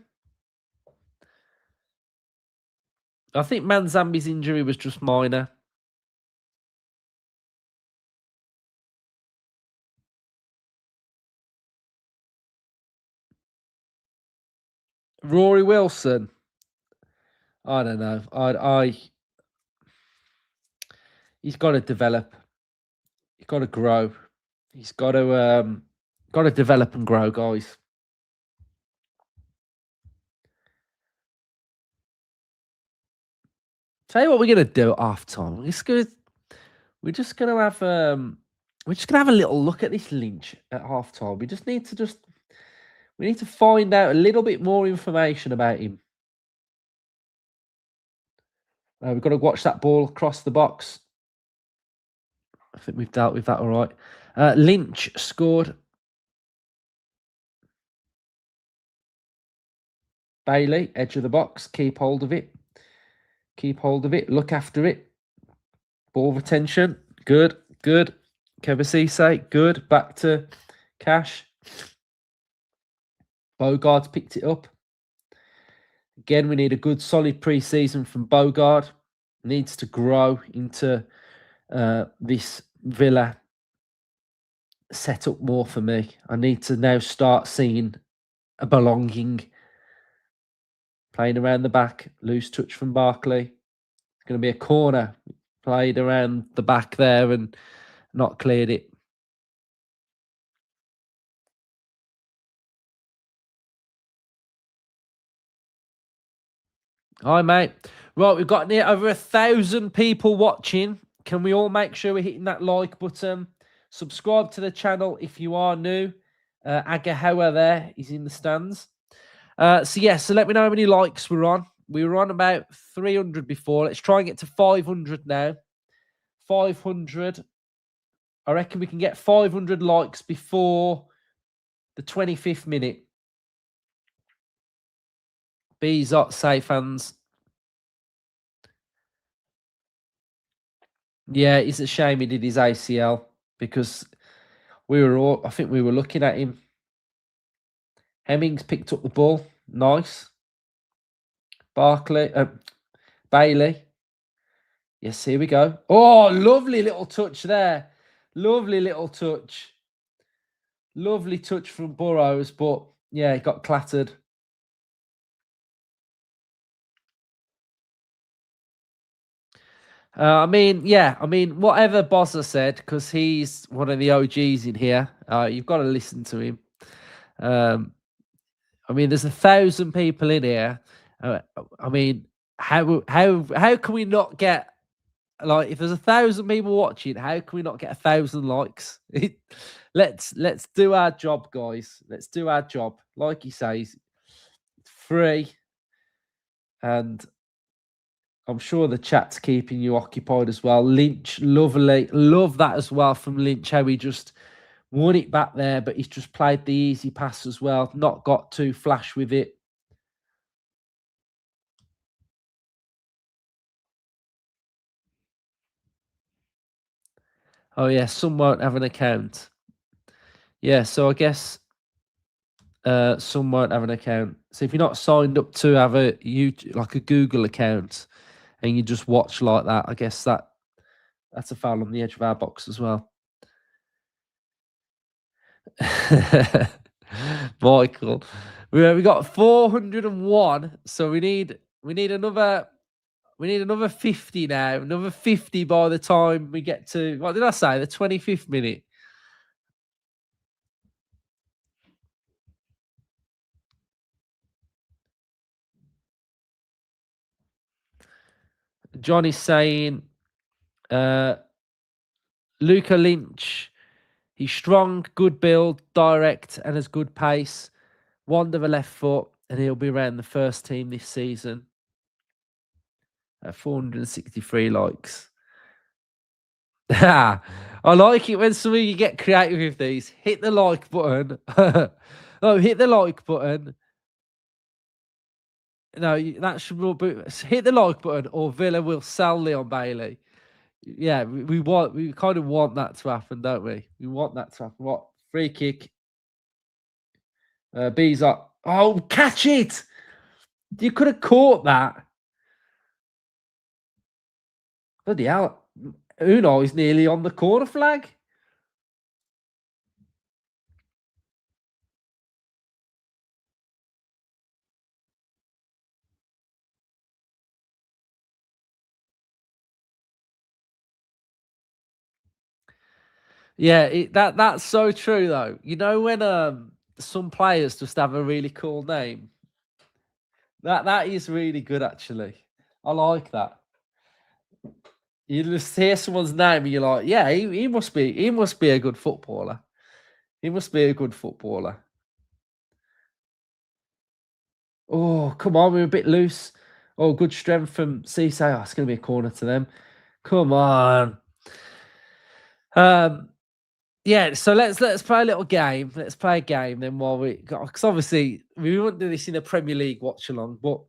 I think Manzambi's injury was just minor. Rory Wilson. I don't know. He's got to develop. He's got to grow. He's got to develop and grow, guys. Tell you what, we're gonna do at half time. We're just gonna have a little look at this Lynch at half time. We need to find out a little bit more information about him. We've got to watch that ball across the box. I think we've dealt with that all right. Lynch scored. Bailey, edge of the box. Keep hold of it. Keep hold of it. Look after it. Ball retention. Good. Good. Kebasise. Good. Back to Cash. Bogard's picked it up. Again, we need a good, solid pre-season from Bogard. Needs to grow into this Villa setup more for me. I need to now start seeing a belonging. Playing around the back. Loose touch from Barkley. It's going to be a corner. Played around the back there and not cleared it. Hi, mate. Right, we've got near over 1,000 people watching. Can we all make sure we're hitting that like button? Subscribe to the channel if you are new. Agahawa there is in the stands. So let me know how many likes we're on. We were on about 300 before. Let's try and get to 500 now. 500. I reckon we can get 500 likes before the 25th minute. Bees up, say fans. Yeah, it's a shame he did his ACL because I think we were looking at him. Hemmings picked up the ball. Nice. Bailey. Yes, here we go. Oh, lovely little touch there. Lovely little touch. Lovely touch from Burrows, but yeah, he got clattered. Whatever Bozza said, because he's one of the OGs in here, you've got to listen to him. There's 1,000 people in here. How can we not get like if there's 1,000 people watching, how can we not get 1,000 likes? Let's do our job, guys. Let's do our job. Like he says, it's free, and I'm sure the chat's keeping you occupied as well. Lynch, lovely, love that as well from Lynch. How he just won it back there, but he's just played the easy pass as well. Not got too flash with it. Oh yeah, some won't have an account. Yeah, so I guess some won't have an account. So if you're not signed up to have a YouTube, like a Google account, and you just watch like that, I guess that's a foul on the edge of our box as well. Michael, we got 401, so we need another 50 now. Another 50 by the time we get to, what did I say? The 25th minute. Johnny's saying, Luca Lynch, he's strong, good build, direct, and has good pace. Wand of a left foot, and he'll be around the first team this season. 463 likes. I like it when some of you get creative with these. Hit the like button. No, hit the like button. No, that should be, hit the like button, or Villa will sell Leon Bailey. Yeah, we kind of want that to happen, don't we? We want that to happen. What, free kick? B's up. Oh, catch it! You could have caught that. Bloody hell! Uno is nearly on the corner flag. Yeah, that's so true though. You know when some players just have a really cool name. That is really good actually. I like that. You just hear someone's name and you're like, yeah, he must be a good footballer. He must be a good footballer. Oh, come on, we're a bit loose. Oh, good strength from Cisse. Oh, it's going to be a corner to them. Come on. Yeah, so let's play a little game. Let's play a game then while we got, because obviously we won't do this in a Premier League watch along, but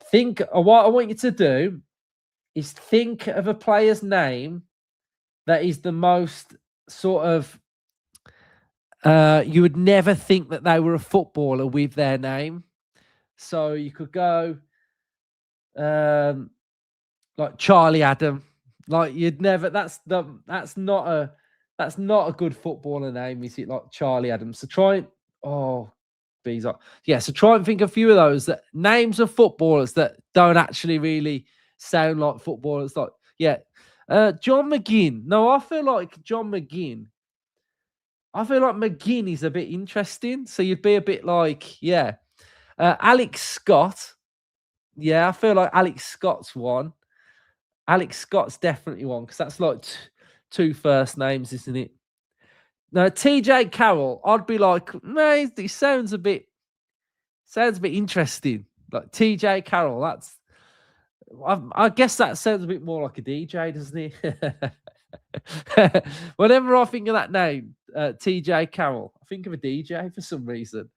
think what I want you to do is think of a player's name that is the most sort of you would never think that they were a footballer with their name. So you could go like Charlie Adam. Like you'd never that's not a good footballer name, is it? Like Charlie Adams. So try B's up. Yeah, so try and think of a few of those that names of footballers that don't actually really sound like footballers. Like, yeah. John McGinn. No, I feel like John McGinn. I feel like McGinn is a bit interesting. So you'd be a bit like, yeah. Alex Scott. Yeah, I feel like Alex Scott's one. Alex Scott's definitely one because that's like two first names, isn't it? No, TJ Carroll. I'd be like, no, he sounds a bit interesting. Like TJ Carroll. I guess that sounds a bit more like a DJ, doesn't he? Whenever I think of that name, TJ Carroll, I think of a DJ for some reason.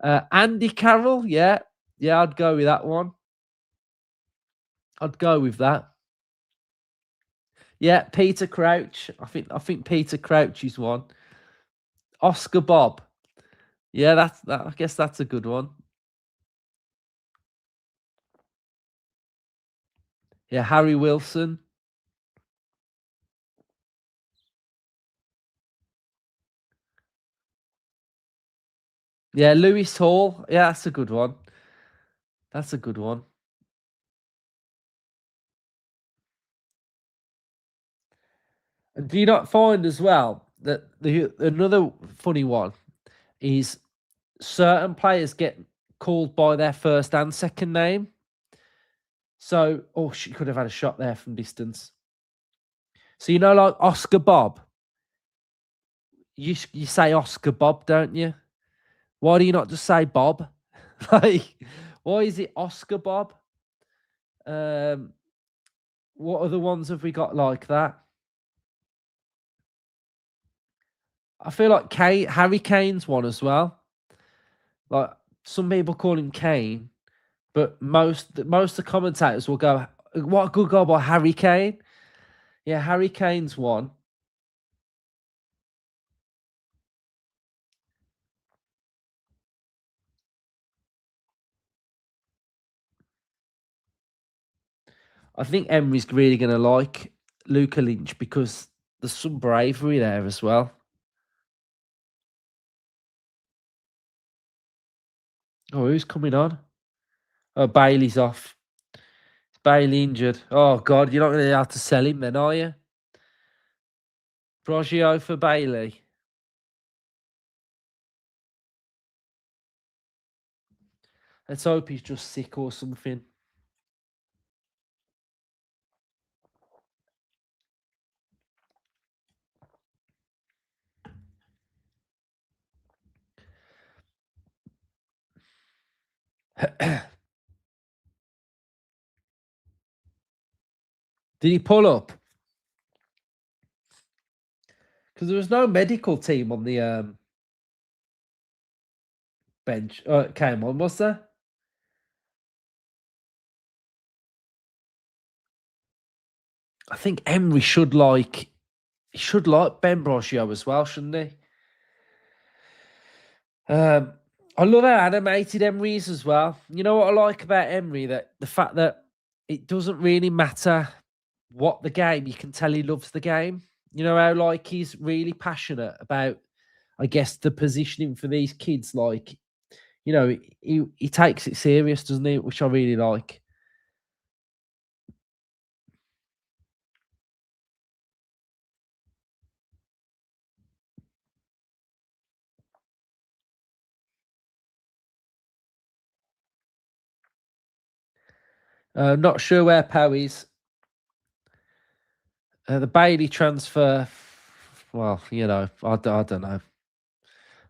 Andy Carroll, yeah, I'd go with that one. I'd go with that. Yeah, Peter Crouch. I think Peter Crouch is one. Oscar Bob. Yeah, that. I guess that's a good one. Yeah, Harry Wilson. Yeah, Lewis Hall. Yeah, that's a good one. That's a good one. And do you not find as well that another funny one is certain players get called by their first and second name? So, she could have had a shot there from distance. So you know, like Oscar Bob. You say Oscar Bob, don't you? Why do you not just say Bob? Like, why is it Oscar Bob? Um, what other ones have we got like that? I feel like Harry Kane's one as well. Like some people call him Kane, but most of the commentators will go, "What a good goal by Harry Kane." Yeah, Harry Kane's one. I think Emery's really going to like Luca Lynch because there's some bravery there as well. Oh, who's coming on? Oh, Bailey's off. Bailey injured. Oh God, you're not going to have to sell him then, are you? Brogio for Bailey. Let's hope he's just sick or something. Did he pull up? Because there was no medical team on the bench. Came on, was there? I think Emery should like Ben Brogio as well, shouldn't he? I love how animated Emery is as well. You know what I like about Emery? That the fact that it doesn't really matter what the game, you can tell he loves the game. You know how like he's really passionate about, I guess, the positioning for these kids. Like, you know, he takes it serious, doesn't he? Which I really like. Not sure where Pow is. The Bailey transfer. Well, you know, I don't know.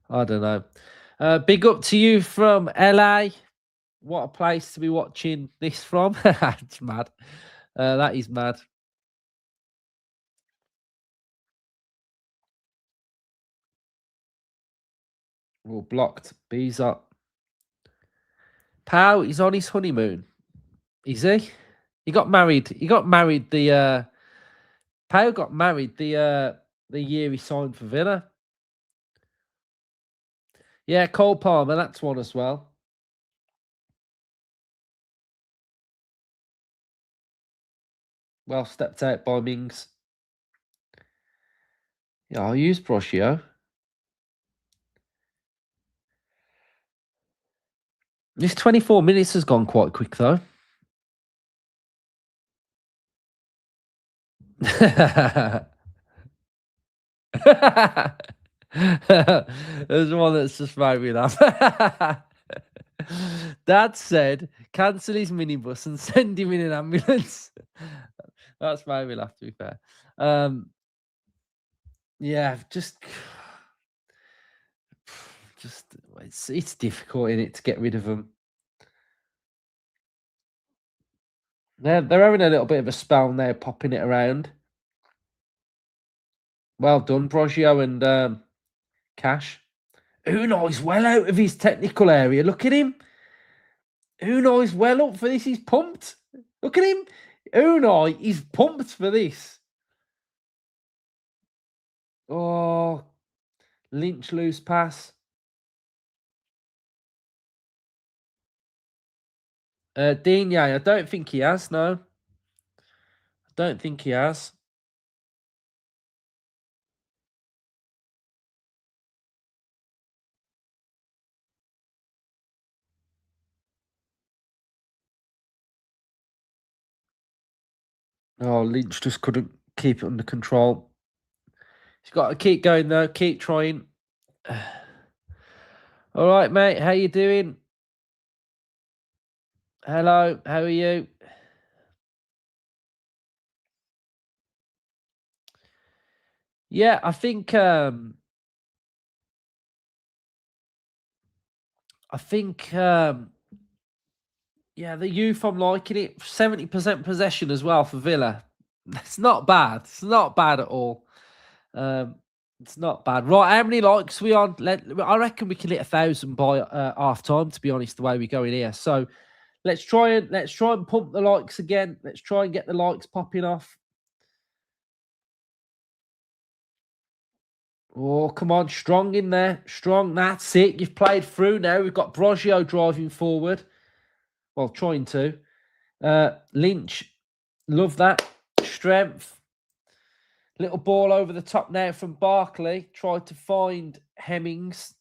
I don't know. Big up to you from LA. What a place to be watching this from. It's mad. That is mad. Well, blocked. Bees up. Pow, he's on his honeymoon. Is he? He got married. He got married Pow got married the year he signed for Villa. Yeah, Cole Palmer, that's one as well. Well stepped out by Mings. Yeah, I'll use Broccio. This 24 minutes has gone quite quick though. There's one that's just made me laugh. Dad said, cancel his minibus and send him in an ambulance. That's made me laugh, to be fair. Yeah, just it's difficult in it to get rid of them. They're having a little bit of a spell now, popping it around. Well done, Brogio and Cash. Unai's well out of his technical area. Look at him. Unai's well up for this. He's pumped. Look at him. Unai is pumped for this. Oh, Lynch loose pass. Digne, I don't think he has, no. I don't think he has. Oh, Lynch just couldn't keep it under control. He's got to keep going though, keep trying. All right, mate, how you doing? Hello, how are you? Yeah, I think yeah, the youth, I'm liking it. 70% possession as well for Villa. It's not bad. It's not bad at all. Um, it's not bad. Right, how many likes we on? I reckon we can hit 1,000 by half time. To be honest, the way we go in here. So let's try and pump the likes again. Let's try and get the likes popping off. Oh, come on, strong in there, strong. That's it. You've played through now. We've got Brogio driving forward. Well, trying to. Lynch, love that strength. Little ball over the top now from Barkley. Tried to find Hemmings.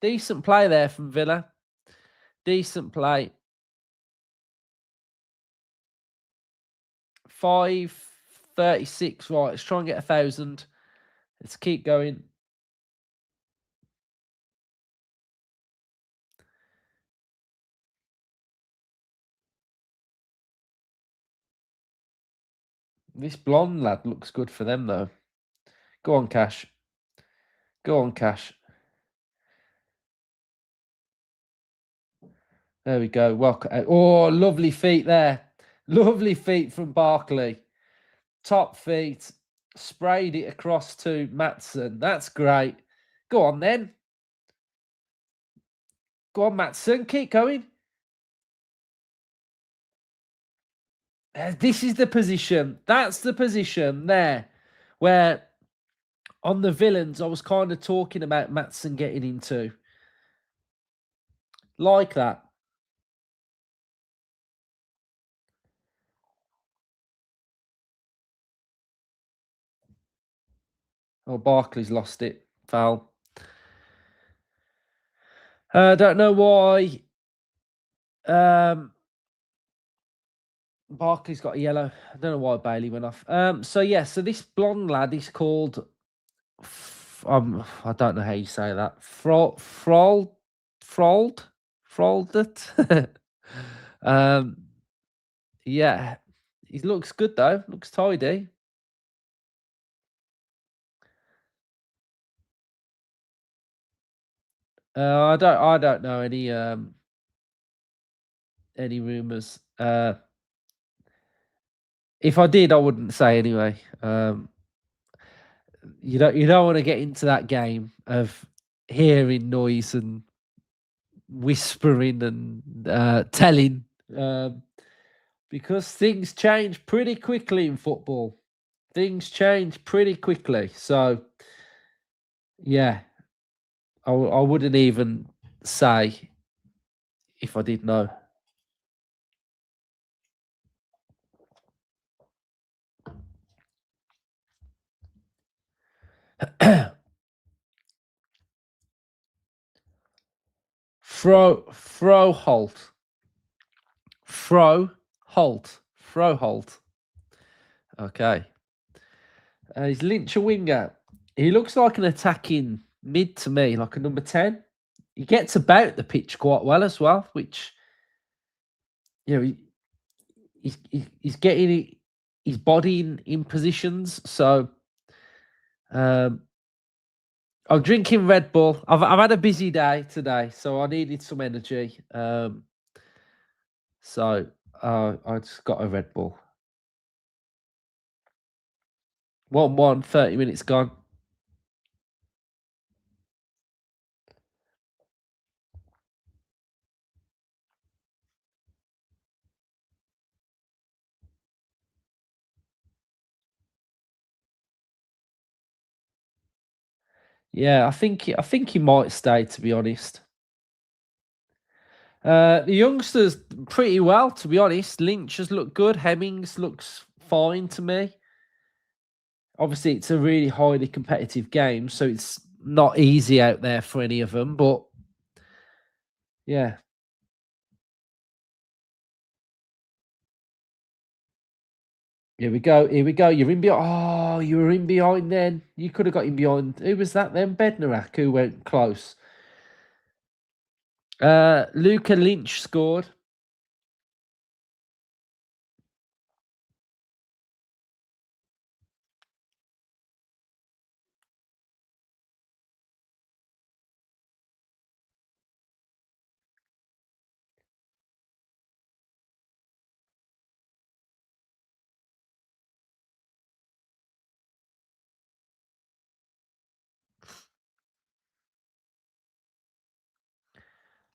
Decent play there from Villa. Decent play. 5:36. Right, let's try and get 1,000. Let's keep going. This blonde lad looks good for them, though. Go on, Cash. Go on, Cash. There we go. Welcome. Oh, lovely feet there. Lovely feet from Barkley. Top feet. Sprayed it across to Matson. That's great. Go on, then. Go on, Matson. Keep going. This is the position. That's the position there where on the villains I was kind of talking about Matson getting into. Like that. Oh, Barkley's lost it. Foul. Don't know why. Barkley's got a yellow. I don't know why Bailey went off. So yeah, so this blonde lad is called I don't know how you say that. Froldet. um yeah. He looks good though. Looks tidy. I don't know any rumors. If I did, I wouldn't say anyway. You don't want to get into that game of hearing noise and whispering and telling, because things change pretty quickly in football. Things change pretty quickly. So yeah, I wouldn't even say if I did know. Froholt. Froholt. Okay. He's Lynch a winger. He looks like an attacking mid to me, like a number 10. He gets about the pitch quite well as well, which, he's getting his body in positions. So I'm drinking Red Bull. I've had a busy day today, so I needed some energy. So I just got a Red Bull. 1-1, 30 minutes gone. Yeah, I think he might stay, to be honest. The youngsters pretty well, to be honest. Lynch has looked good. Hemmings looks fine to me. Obviously, it's a really highly competitive game, so it's not easy out there for any of them. But yeah, here we go. Here we go. You're in behind. Oh, you were in behind then. You could have got in behind. Who was that then? Bednarak, who went close. Luca Lynch scored.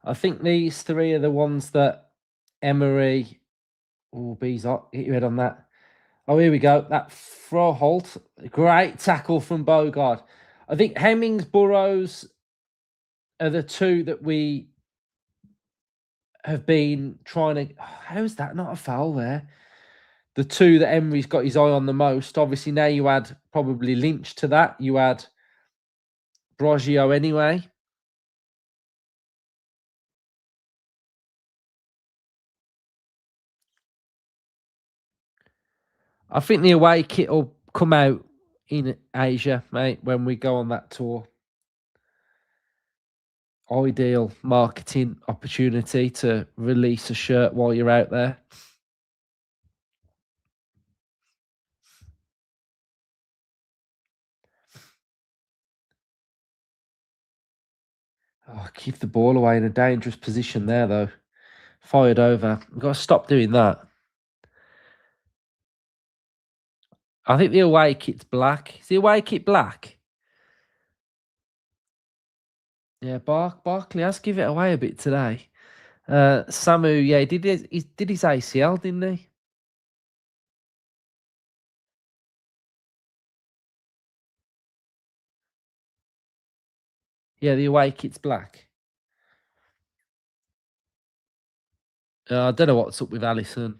I think these three are the ones that Emery. Oh, B's hot. Hit your head on that. Oh, here we go. That Froholt. Great tackle from Bogard. I think Hemmings, Burrows are the two that we have been trying to. How is that not a foul there? The two that Emery's got his eye on the most. Obviously, now you add probably Lynch to that. You add Brogio anyway. I think the away kit will come out in Asia, mate, when we go on that tour. Ideal marketing opportunity to release a shirt while you're out there. Oh, keep the ball away in a dangerous position there, though. Fired over. We've got to stop doing that. I think the away kit's black. Is the away kit black? Yeah, Barkley has give it away a bit today. Samu, yeah, he did his ACL, didn't he? Yeah, the away kit's black. I don't know what's up with Allison.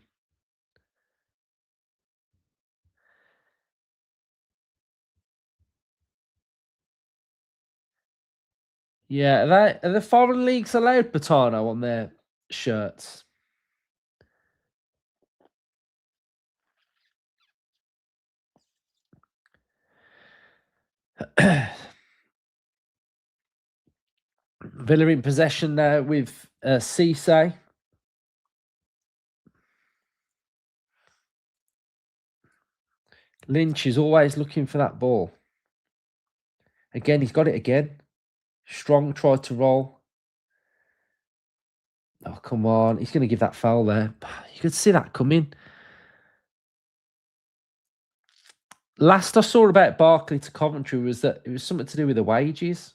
Yeah, are the foreign leagues allowed Patano on their shirts? Villa in possession now with Cisse. Lynch is always looking for that ball. Again, he's got it again. Strong tried to roll. Oh, come on. He's going to give that foul there. You could see that coming. Last I saw about Barkley to Coventry was that it was something to do with the wages.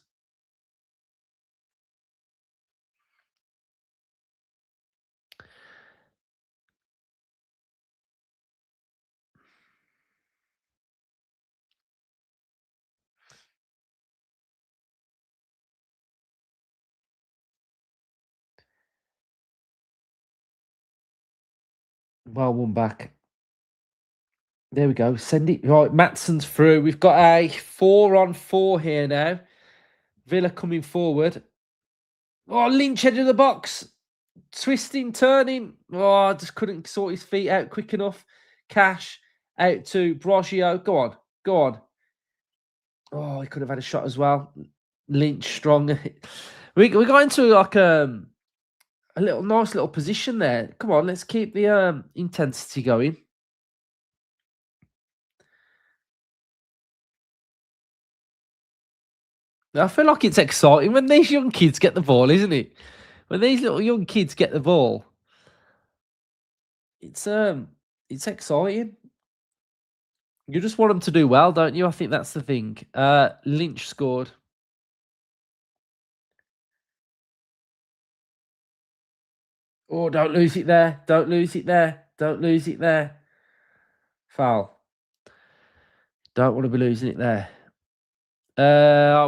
Well, one back. There we go. Send it. Right, Matson's through. We've got a 4-on-4 here now. Villa coming forward. Oh, Lynch edge of the box. Twisting, turning. Oh, I just couldn't sort his feet out quick enough. Cash out to Brogio. Go on. Go on. Oh, he could have had a shot as well. Lynch strong. we got into like a little nice little position there. Come on, let's keep the intensity going. I feel like it's exciting when these young kids get the ball, isn't it? When these little young kids get the ball, it's exciting. You just want them to do well, don't you? I think that's the thing. Lynch scored. Oh, don't lose it there. Don't lose it there. Don't lose it there. Foul. Don't want to be losing it there.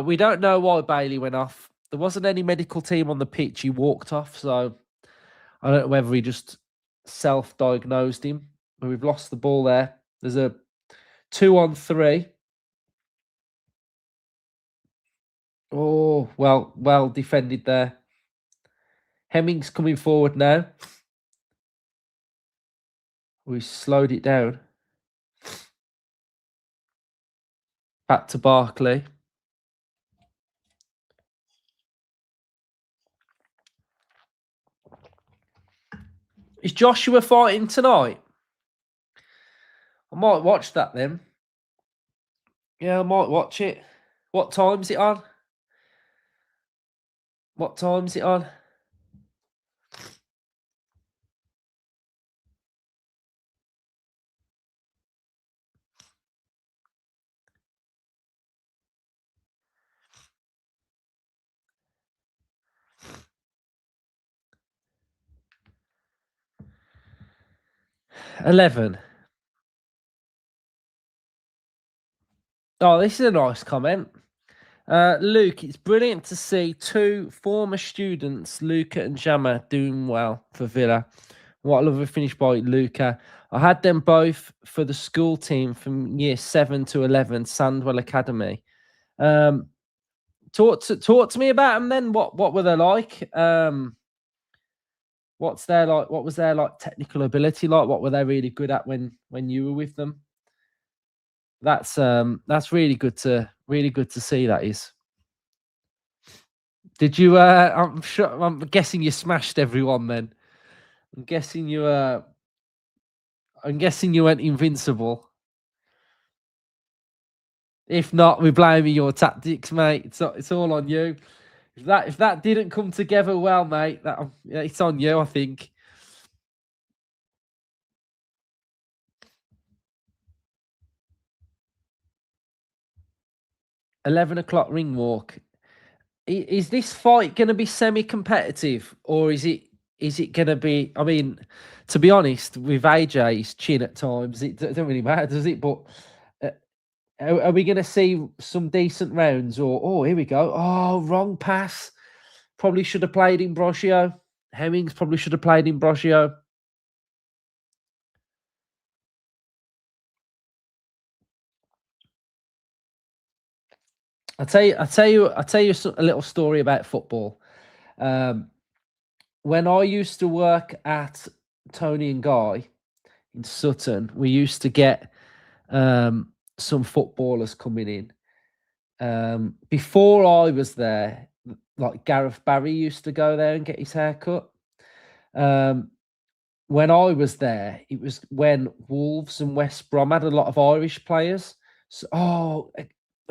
We don't know why Bailey went off. There wasn't any medical team on the pitch. He walked off, so I don't know whether he just self-diagnosed him. But we've lost the ball there. There's a 2-on-3. Oh, well defended there. Hemmings coming forward now. We slowed it down. Back to Barkley. Is Joshua fighting tonight? I might watch that then. Yeah, I might watch it. What time's it on? What time's it on? 11. Oh, this is a nice comment. Luke, it's brilliant to see two former students, Luca and Jammer, doing well for Villa. What a lovely finish by Luca. I had them both for the school team from year 7 to 11, Sandwell Academy. Talk to me about them then. What were they like? What was their like technical ability like? What were they really good at when you were with them? That's really good to see. That is. Did you? I'm guessing you smashed everyone. Then I'm guessing you. I'm guessing you went invincible. If not, we're blaming your tactics, mate. It's all on you. If that didn't come together well, mate, it's on you. I think. 11 o'clock ring walk. Is this fight going to be semi-competitive, or is it going to be? I mean, to be honest, with AJ's chin at times, it doesn't really matter, does it? But uh, are we going to see some decent rounds? Or oh, here we go. Oh, wrong pass. Probably should have played in Brosio. Hemmings probably should have played in Brosio. I tell you a little story about football. When I used to work at Tony and Guy in Sutton, we used to get some footballers coming in. Before I was there, like Gareth Barry used to go there and get his hair cut. When I was there, it was when Wolves and West Brom had a lot of Irish players. So,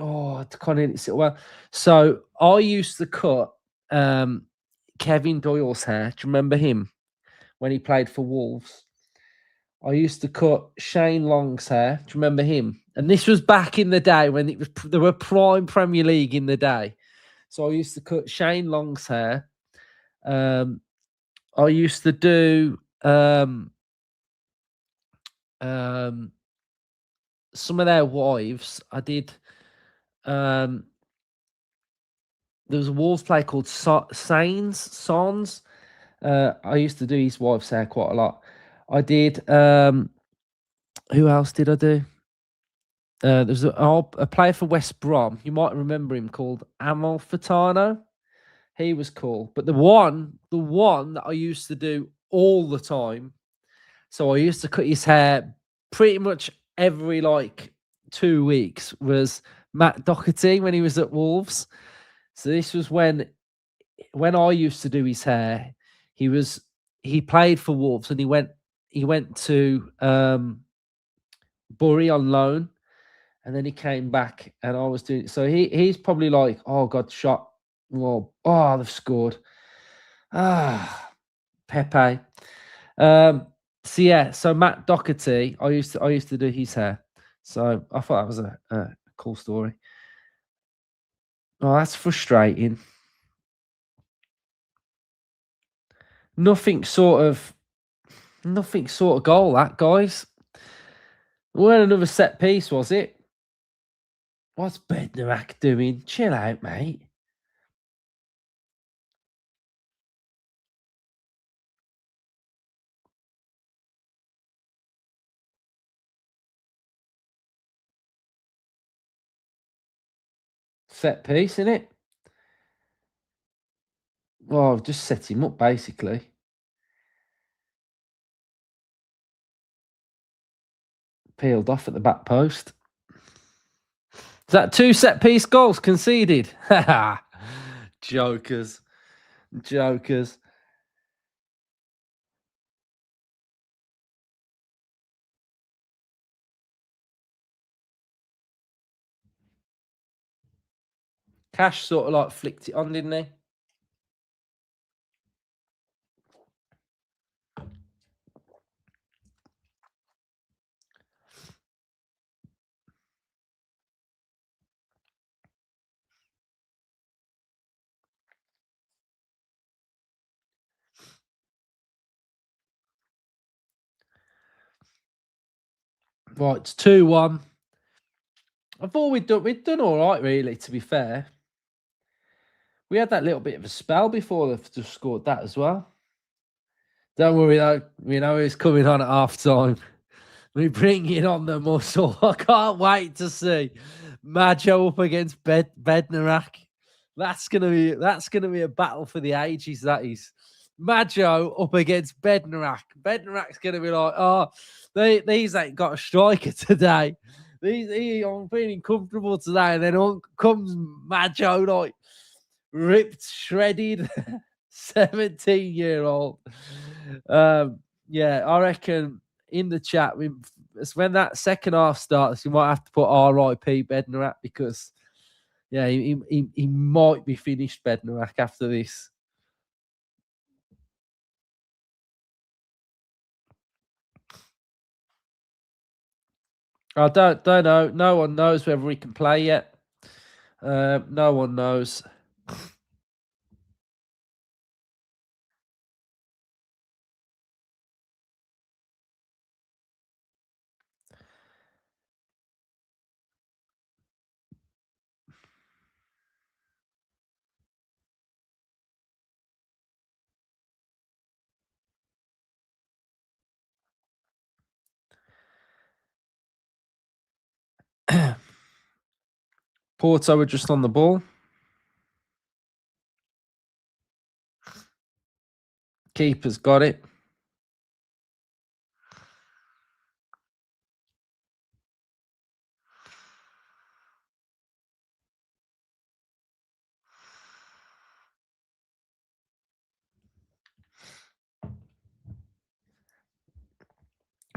I can't hear it so well. So I used to cut Kevin Doyle's hair. Do you remember him when he played for Wolves? I used to cut Shane Long's hair. Do you remember him? And this was back in the day when it was there were prime Premier League in the day. So I used to cut Shane Long's hair. I used to do some of their wives. I did. There was a Wolves player called Sons. I used to do his wife's hair quite a lot. I did. Who else did I do? There's a player for West Brom. You might remember him called Amal Furtado. He was cool. But the one that I used to do all the time. So I used to cut his hair pretty much every like 2 weeks was Matt Doherty when he was at Wolves. So this was when I used to do his hair. He played for Wolves and he went to Bury on loan. And then he came back, and I was doing. So he's probably like, oh God, shot. Well, oh, they've scored. Pepe. So yeah, so Matt Doherty, I used to do his hair. So I thought that was a cool story. Oh, that's frustrating. Nothing sort of goal, that guys. It weren't another set piece, was it? What's Bednarak doing? Chill out, mate. Set piece, innit? Well, I've just set him up, basically. Peeled off at the back post. Is that 2 set piece goals conceded? Jokers. Cash sort of like flicked it on, didn't he? Right, it's 2-1. I thought we'd done all right, really, to be fair. We had that little bit of a spell before they've just scored that as well. Don't worry, though. We know who's coming on at half time. We bring in on the muscle. I can't wait to see Majo up against Bednarak. That's gonna be a battle for the ages. That is Majo up against Bednarak. Bednarak's gonna be like, oh, these ain't got a striker today. I'm feeling comfortable today, and then on comes Majo, like ripped, shredded, 17-year-old. Yeah, I reckon in the chat, when that second half starts, you might have to put RIP Bednarak because, yeah, he might be finished, Bednarak, after this. I don't know. No one knows whether he can play yet. No one knows. Porto were just on the ball. Keeper's got it.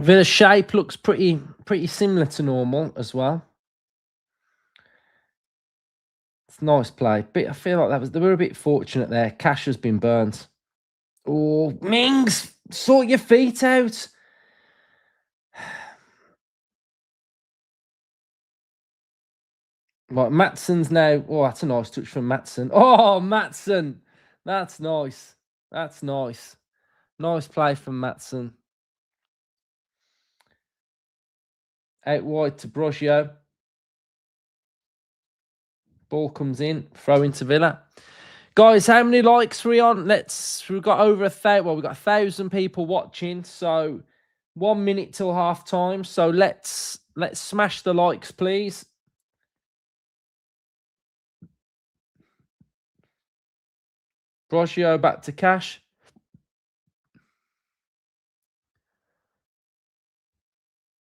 The shape looks pretty similar to normal as well. It's nice play. But I feel like they were a bit fortunate there. Cash has been burnt. Oh, Mings, sort your feet out. Right, Matsson's now. Oh, that's a nice touch from Matsson. Oh, Matsson. That's nice. That's nice. Nice play from Matsson. Out wide to Brogio. Ball comes in. Throw into Villa. Guys, how many likes are we on? We've got over 1,000. Well, we've got 1,000 people watching. So 1 minute till half time. So let's smash the likes, please. Brogio back to Cash.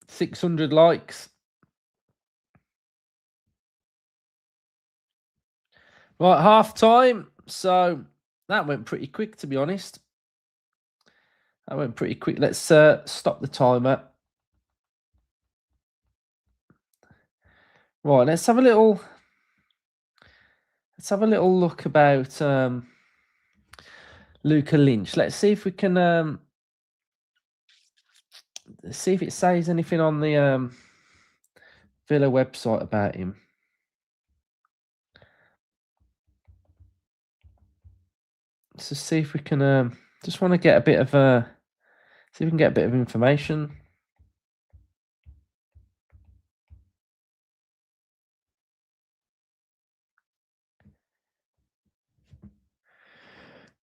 $600 likes. Right, half time. So that went pretty quick, to be honest. That went pretty quick. Let's stop the timer. Right, let's have a little look about Luca Lynch. Let's see if we can see if it says anything on the Villa website about him. Let's just see if we can just want to get a bit of see if we can get a bit of information.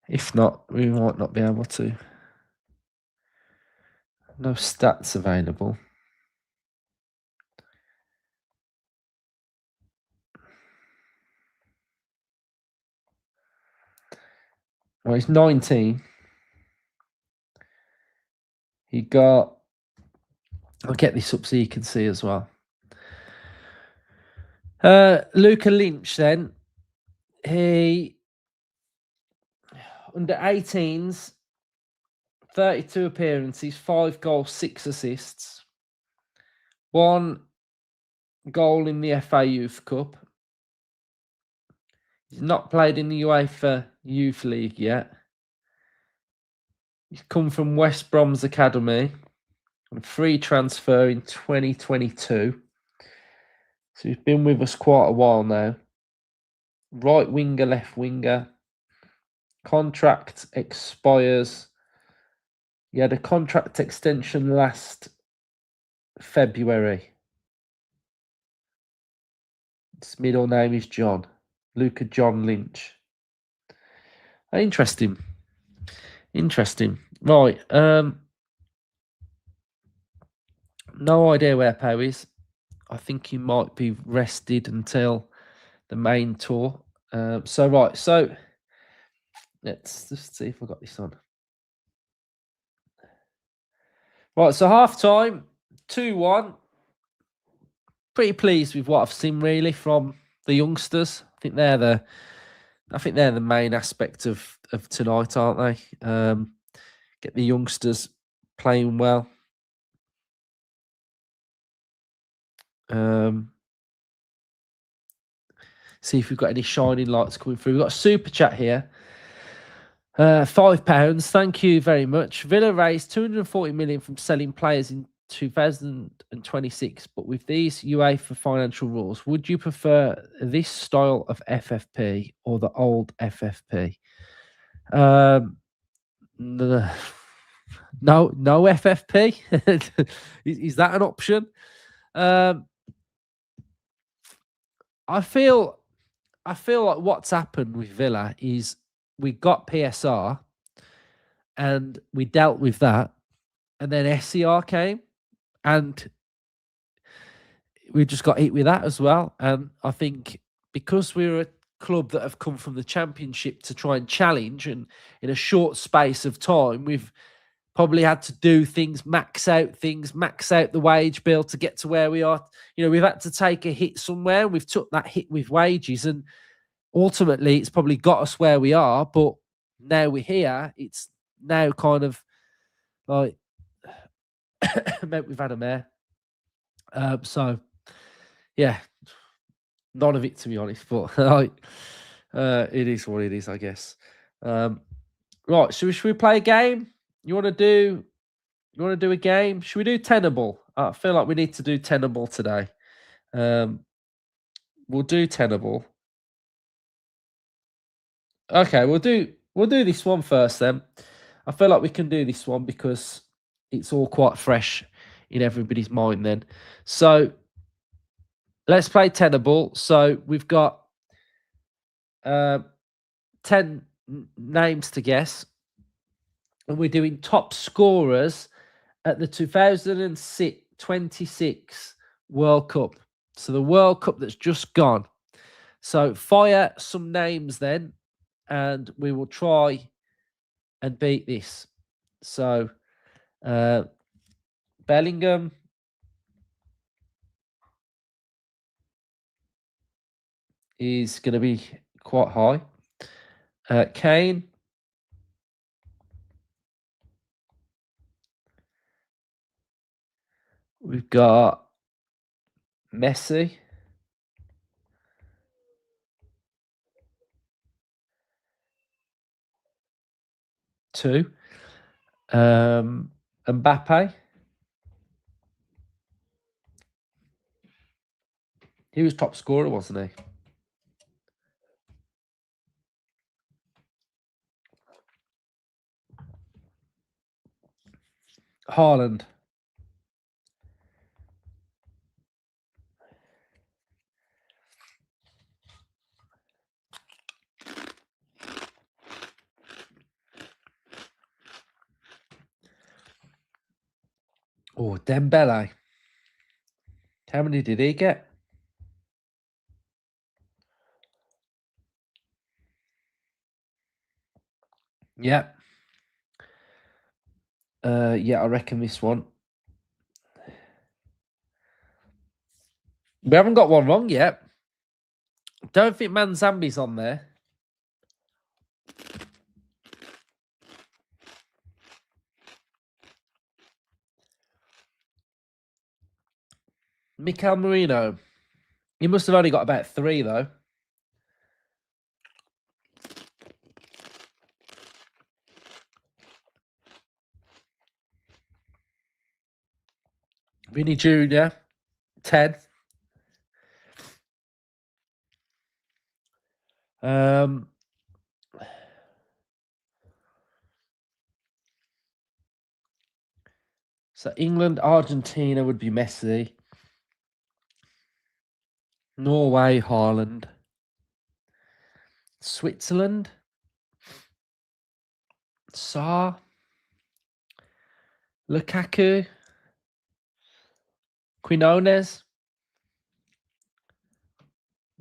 If not, we might not be able to. No stats available. Well, he's 19. He got... I'll get this up so you can see as well. Luca Lynch, then. He... Under 18s, 32 appearances, 5 goals, 6 assists. 1 goal in the FA Youth Cup. He's not played in the UEFA Youth League yet. He's come from West Brom's academy. On free transfer in 2022. So he's been with us quite a while now. Right winger, left winger. Contract expires. He had a contract extension last February. His middle name is John. Luca John Lynch. Interesting. Right. No idea where Poe is. I think he might be rested until the main tour. So let's just see if I got this on. Right, so half time, 2-1. Pretty pleased with what I've seen really from the youngsters. I think they're the main aspect of tonight, aren't they? Get the youngsters playing well. See if we've got any shining lights coming through. We've got a super chat here. £5. Thank you very much. Villa raised 240 million from selling players in 2026, but with these UEFA financial rules, would you prefer this style of FFP or the old FFP? No FFP. Is that an option? I feel like what's happened with Villa is we got PSR and we dealt with that, and then SCR came and we just got hit with that as well. And I think because we're a club that have come from the Championship to try and challenge, and in a short space of time, we've probably had to do things, max out the wage bill to get to where we are. You know, we've had to take a hit somewhere. We've took that hit with wages, and ultimately it's probably got us where we are. But now we're here. It's now kind of like we've had a mare. So yeah, none of it to be honest. But like, it is what it is, I guess. Right, should we play a game? You want to do a game? Should we do Tenable? I feel like we need to do Tenable today. We'll do Tenable. Okay, we'll do this one first then. I feel like we can do this one because it's all quite fresh in everybody's mind then. So let's play Tenable. So we've got 10 names to guess, and we're doing top scorers at the 2026 World Cup. So the World Cup that's just gone. So fire some names then, and we will try and beat this. So Bellingham, is going to be quite high. Kane, we've got Messi, two. Mbappe, he was top scorer, wasn't he? Haaland, oh, Dembele. How many did he get? Yeah. Yeah, I reckon this one. We haven't got one wrong yet. Don't think Manzambi's on there. Mikel Merino. He must have only got about 3, though. Vinny Jr., 10. So England, Argentina would be Messi. Norway, Haaland. Switzerland, Saar. Lukaku. Quinones.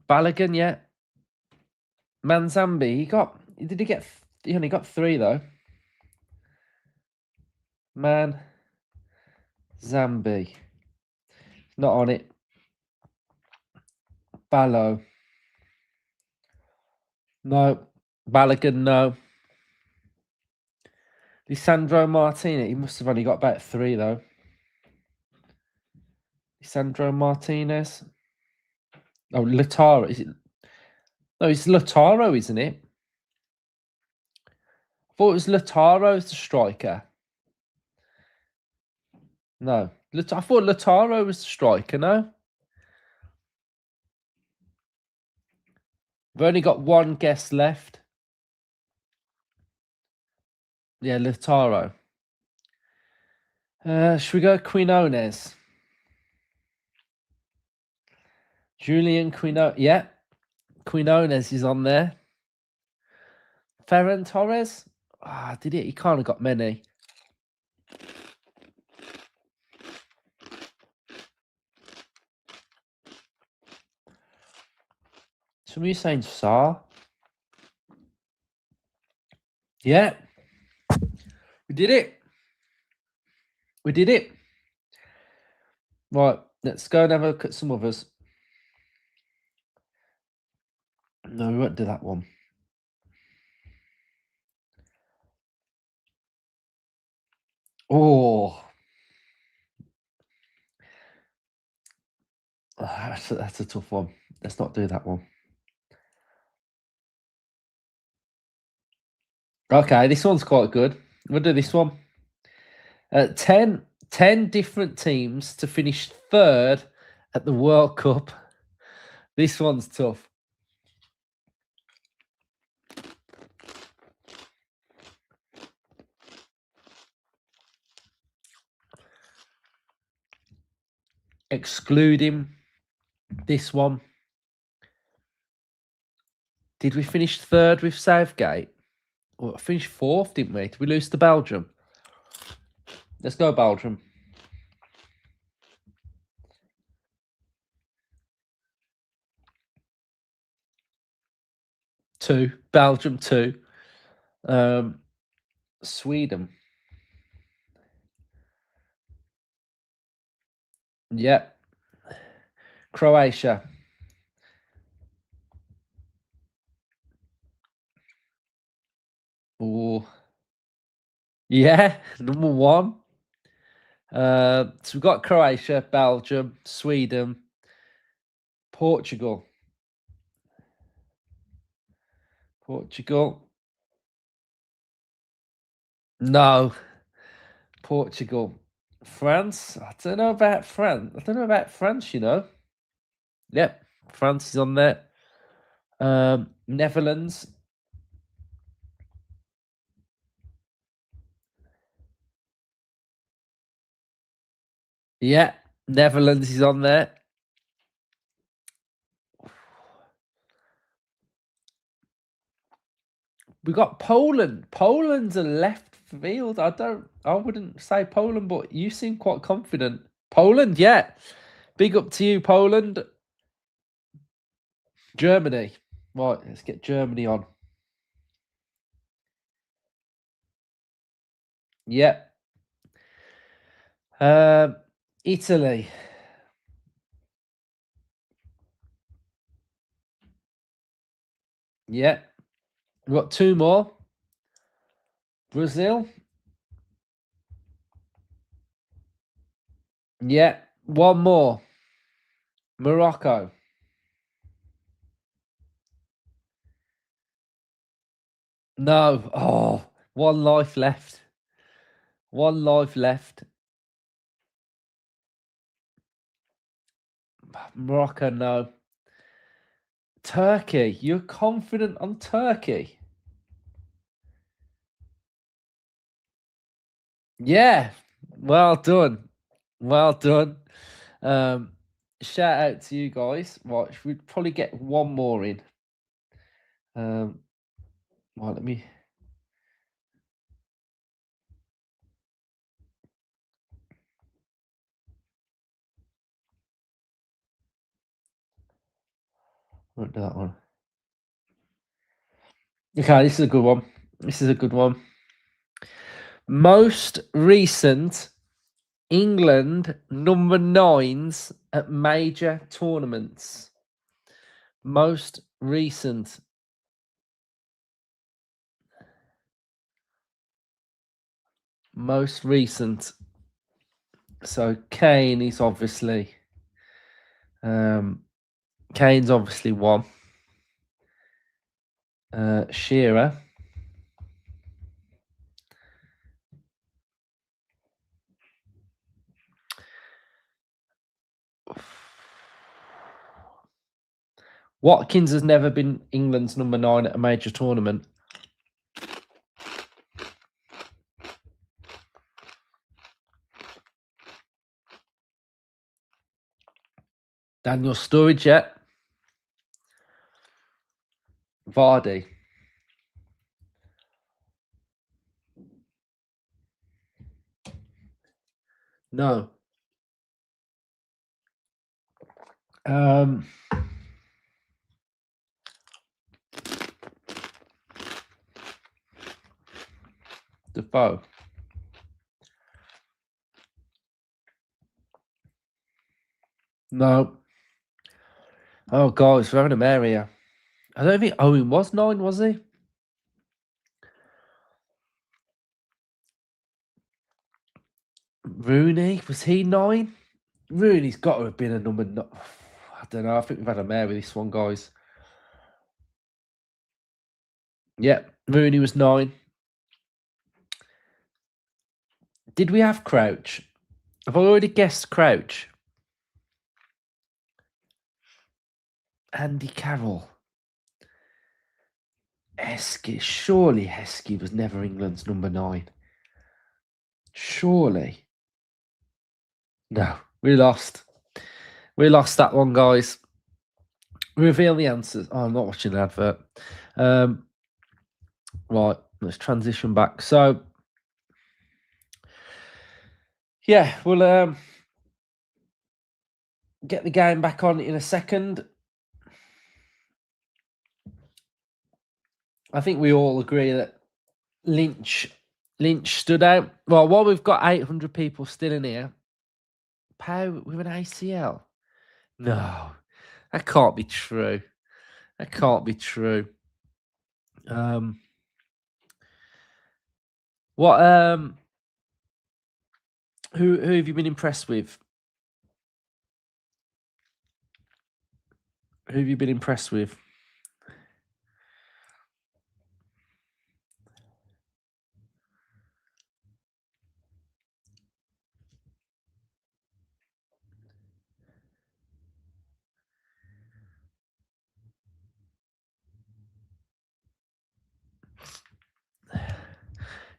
Balogun, yeah. Manzambi, he only got 3 though. Man Zambi. Not on it. Ballo. No. Balogun, no. Lisandro Martinez. He must have only got about 3 though. Lisandro Martinez. Oh, Lautaro. Is it? No, it's Lautaro, isn't it? I thought it was Lautaro's the striker. No. I thought Lautaro was the striker, no? We've only got 1 guest left. Yeah, Lautaro. Should we go Quinones? Julian Quinones. Yeah. Quinones is on there. Ferran Torres. Did it? He can't have got many. Somebody saying Saar. Yeah. We did it. We did it. Right. Let's go and have a look at some others. No, we won't do that one. Oh. That's a tough one. Let's not do that one. Okay, this one's quite good. We'll do this one. 10 different teams to finish 3rd at the World Cup. This one's tough. Excluding this one. Did we finish 3rd with Southgate? Well, I finished 4th, didn't we? Did we lose to Belgium? Let's go Belgium. 2. Belgium 2. Sweden. Yeah. Croatia. Oh. Yeah, number 1. So we've got Croatia, Belgium, Sweden, Portugal. No. Portugal. France. I don't know about France, you know. Yep. France is on there. Netherlands. Yeah. Netherlands is on there. We got Poland. Poland's a left field. I wouldn't say Poland, but you seem quite confident. Poland, yeah. Big up to you, Poland. Germany. Right, let's get Germany on. Yeah. Italy. Yeah. We've got 2 more. Brazil. Yeah. 1 more. Morocco. No. Oh, 1 life left. 1 life left. Morocco, no. Turkey. You're confident on Turkey? Yeah. Well done. Well done. Shout out to you guys. Right, we'd probably get one more in. Right, let me. Won't do that one. Okay, this is a good one. This is a good one. Most recent England number 9s at major tournaments. Most recent. Most recent. So Kane is obviously. Kane's obviously one. Shearer. Watkins has never been England's number 9 at a major tournament. Daniel Sturridge yet? Vardy. No. Defoe. No. Oh God, it's throwing a mare here. I don't think Owen was 9, was he? Rooney, was he 9? Rooney's got to have been a number. I don't know. I think we've had a mare with this one, guys. Yep, Rooney was 9. Did we have Crouch? Have I already guessed Crouch? Andy Carroll. Heskey. Surely Heskey was never England's number 9. Surely. No, we lost. We lost that one, guys. Reveal the answers. Oh, I'm not watching the advert. Right, let's transition back. So, yeah, we'll get the game back on in a second. I think we all agree that Lynch stood out. Well, while we've got 800 people still in here, Pow with an ACL? No, that can't be true. That can't be true. What who have you been impressed with? Who have you been impressed with?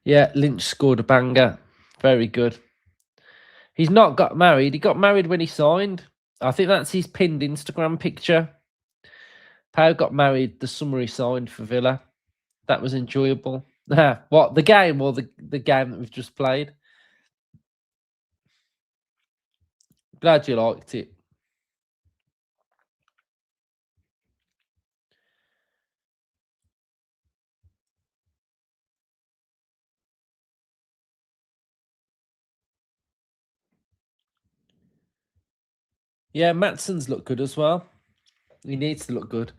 Yeah, Lynch scored a banger. Very good. He's not got married. He got married when he signed. I think that's his pinned Instagram picture. Pau got married the summer he signed for Villa. That was enjoyable. What, the game or the game that we've just played? Glad you liked it. Yeah, Matson's looked good as well. He needs to look good.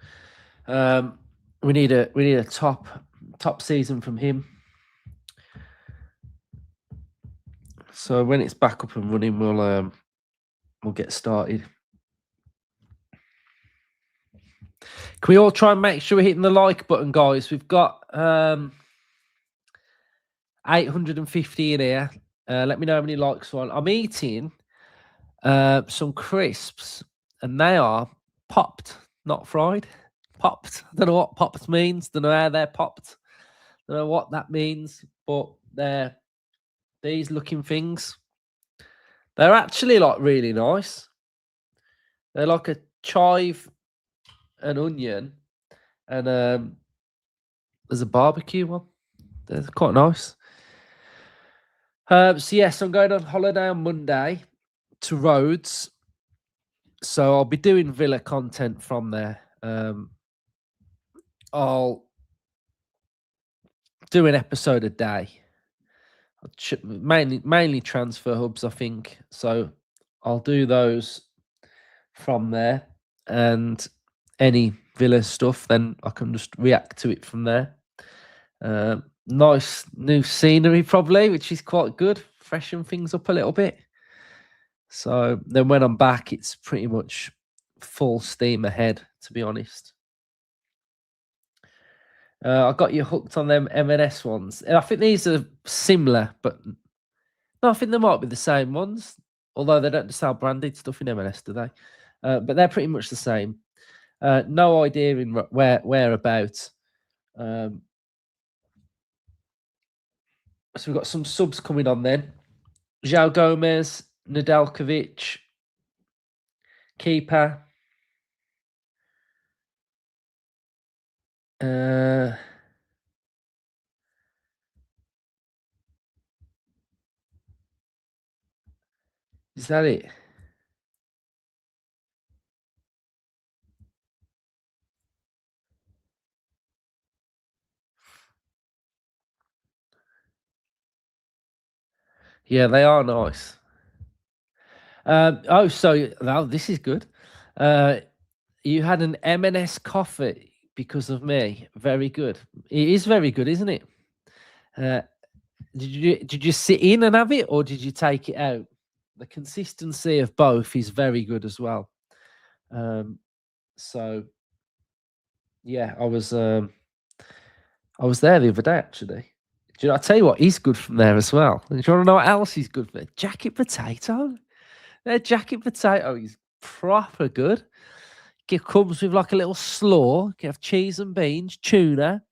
We need a top season from him. So when it's back up and running, we'll get started. Can we all try and make sure we're hitting the like button, guys? We've got 850 in here. Let me know how many likes on. I'm eating some crisps, and they are popped, not fried. Popped. I don't know what popped means. Don't know how they're popped. Don't know what that means, but they're these looking things. They're actually like really nice. They're like a chive, an onion, and there's a barbecue one. They're quite nice. So yes, I'm going on holiday on Monday to Rhodes. So I'll be doing Villa content from there. I'll do an episode a day. Mainly transfer hubs, I think. So I'll do those from there, and any Villa stuff, then I can just react to it from there. Nice new scenery, probably, which is quite good. Freshen things up a little bit. So then when I'm back, it's pretty much full steam ahead, to be honest. I got you hooked on them M&S ones. I think these are similar, but no, I think they might be the same ones. Although they don't sell branded stuff in M&S, do they? But they're pretty much the same. No idea in whereabouts. So we've got some subs coming on then. João Gomez, Nedeljkovic, keeper. Is that it? Yeah, they are nice. So this is good. You had an M&S coffee because of me. Very good. It is very good, isn't it? Did you sit in and have it, or did you take it out? The consistency of both is very good as well. So yeah, I was there the other day actually. Do you know? I tell you what, he's good from there as well. Do you want to know what else he's good for? Jacket potato. Their jacket potato is proper good. It comes with like a little slaw. You can have cheese and beans, tuna.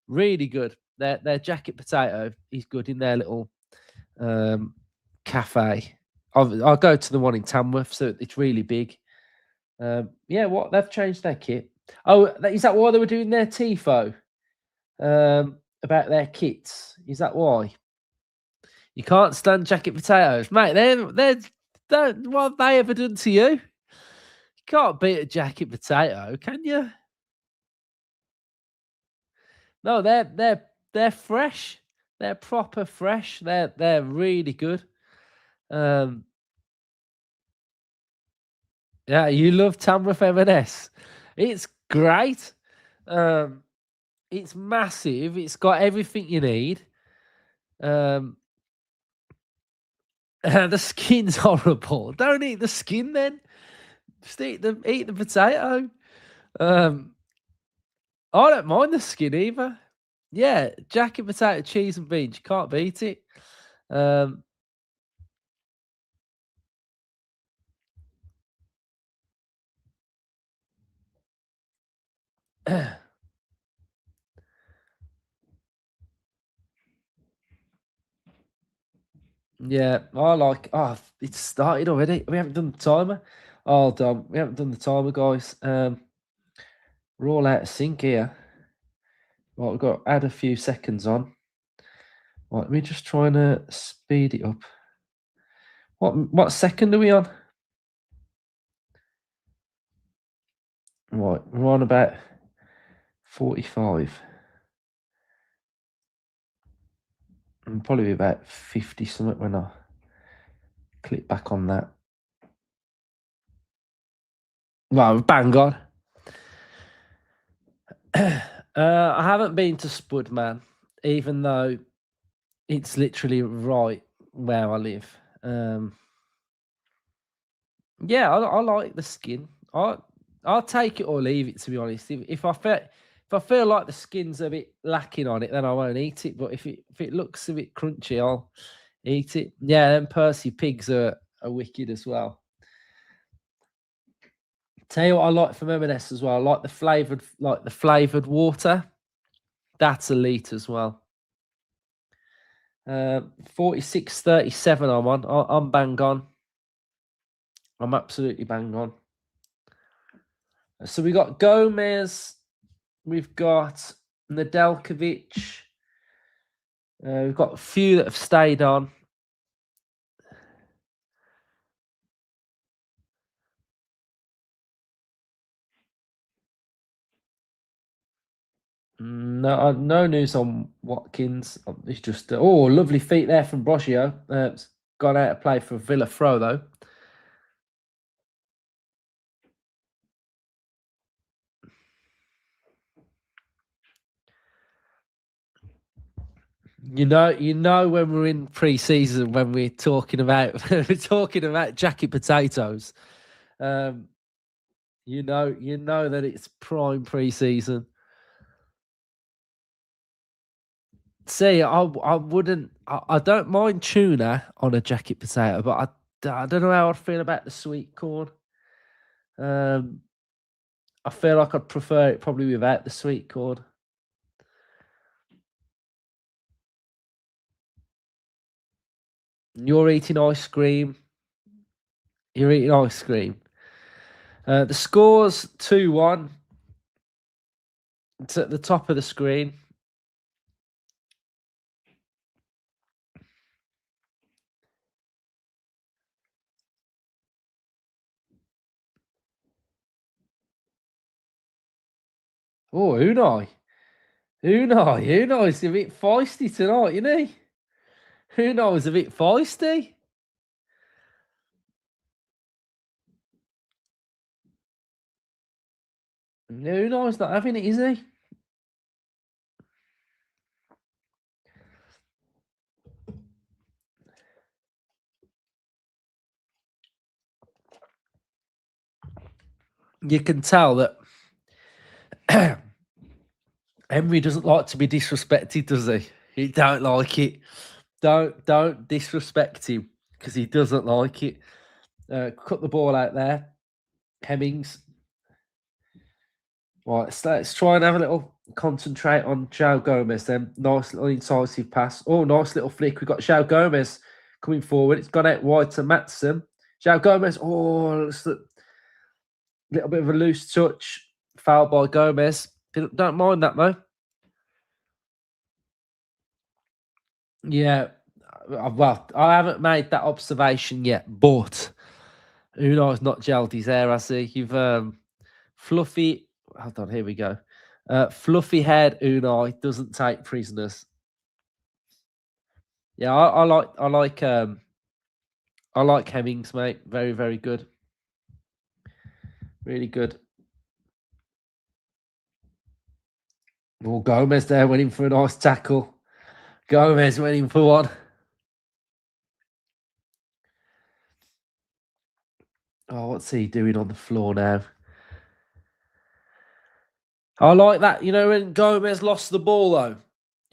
Really good. Their jacket potato is good in their little cafe. I'll go to the one in Tamworth, so it's really big. Yeah, what they've changed their kit. Oh, is that why they were doing their TIFO? About their kits. Is that why? You can't stand jacket potatoes, mate. What have they ever done to you? You can't beat a jacket potato, can you? No, they're fresh. They're proper fresh. They're really good. Yeah, you love Tamworth M&S. It's great. It's massive. It's got everything you need. The skin's horrible. Don't eat the skin then. Just eat the potato. I don't mind the skin either. Yeah, jacket potato, cheese and beans. You can't beat it. Yeah, I like. Oh, it's started already. We haven't done the timer. Oh, damn, we haven't done the timer, guys. We're all out of sync here. Right, we've got to add a few seconds on. Right, we're just trying to speed it up. What second are we on? Right, we're on about 45. And probably about 50 something when I click back on that. Well, bang on. I haven't been to Spud, man, even though it's literally right where I live. Yeah, I like the skin. I'll take it or leave it, to be honest. If I feel like the skin's a bit lacking on it, then I won't eat it. But if it looks a bit crunchy, I'll eat it. Yeah, then Percy pigs are wicked as well. Tell you what I like from M&S as well. I like the flavored water. That's elite as well. 46-37 I'm on. I'm bang on. I'm absolutely bang on. So we got Gomez, we've got Nedeljkovic, we've got a few that have stayed on. No news on Watkins. It's just lovely feet there from Brosio. It's gone out to play for Villa Throw though. You know when we're in pre-season, when we're talking about jacket potatoes, you know that it's prime pre-season. See, I wouldn't. I don't mind tuna on a jacket potato, but I don't know how I'd feel about the sweet corn. I feel like I'd prefer it probably without the sweet corn. You're eating ice cream. You're eating ice cream. The score's 2-1. It's at the top of the screen. Oh, Unai's a bit feisty tonight, isn't he? Unai's a bit feisty. Unai's not having it, is he? You can tell that Henry doesn't like to be disrespected, does he? He don't like it. Don't disrespect him because he doesn't like it. Cut the ball out there. Hemmings. Right, let's try and have a little concentrate on João Gomez then. Nice little incisive pass. Oh, nice little flick. We've got João Gomez coming forward. It's gone out wide to Matson. João Gomez. Oh, it's a little bit of a loose touch. Foul by Gomez. Don't mind that, though. Yeah. Well, I haven't made that observation yet, but Unai's not gelled his hair, I see. You've fluffy. Hold on, here we go. Fluffy haired Unai doesn't take prisoners. Yeah, I like Hemmings, mate. Very, very good. Really good. Oh, Gomez there went in for a nice tackle. Gomez went in for one. Oh, what's he doing on the floor now? I like that. You know, when Gomez lost the ball, though,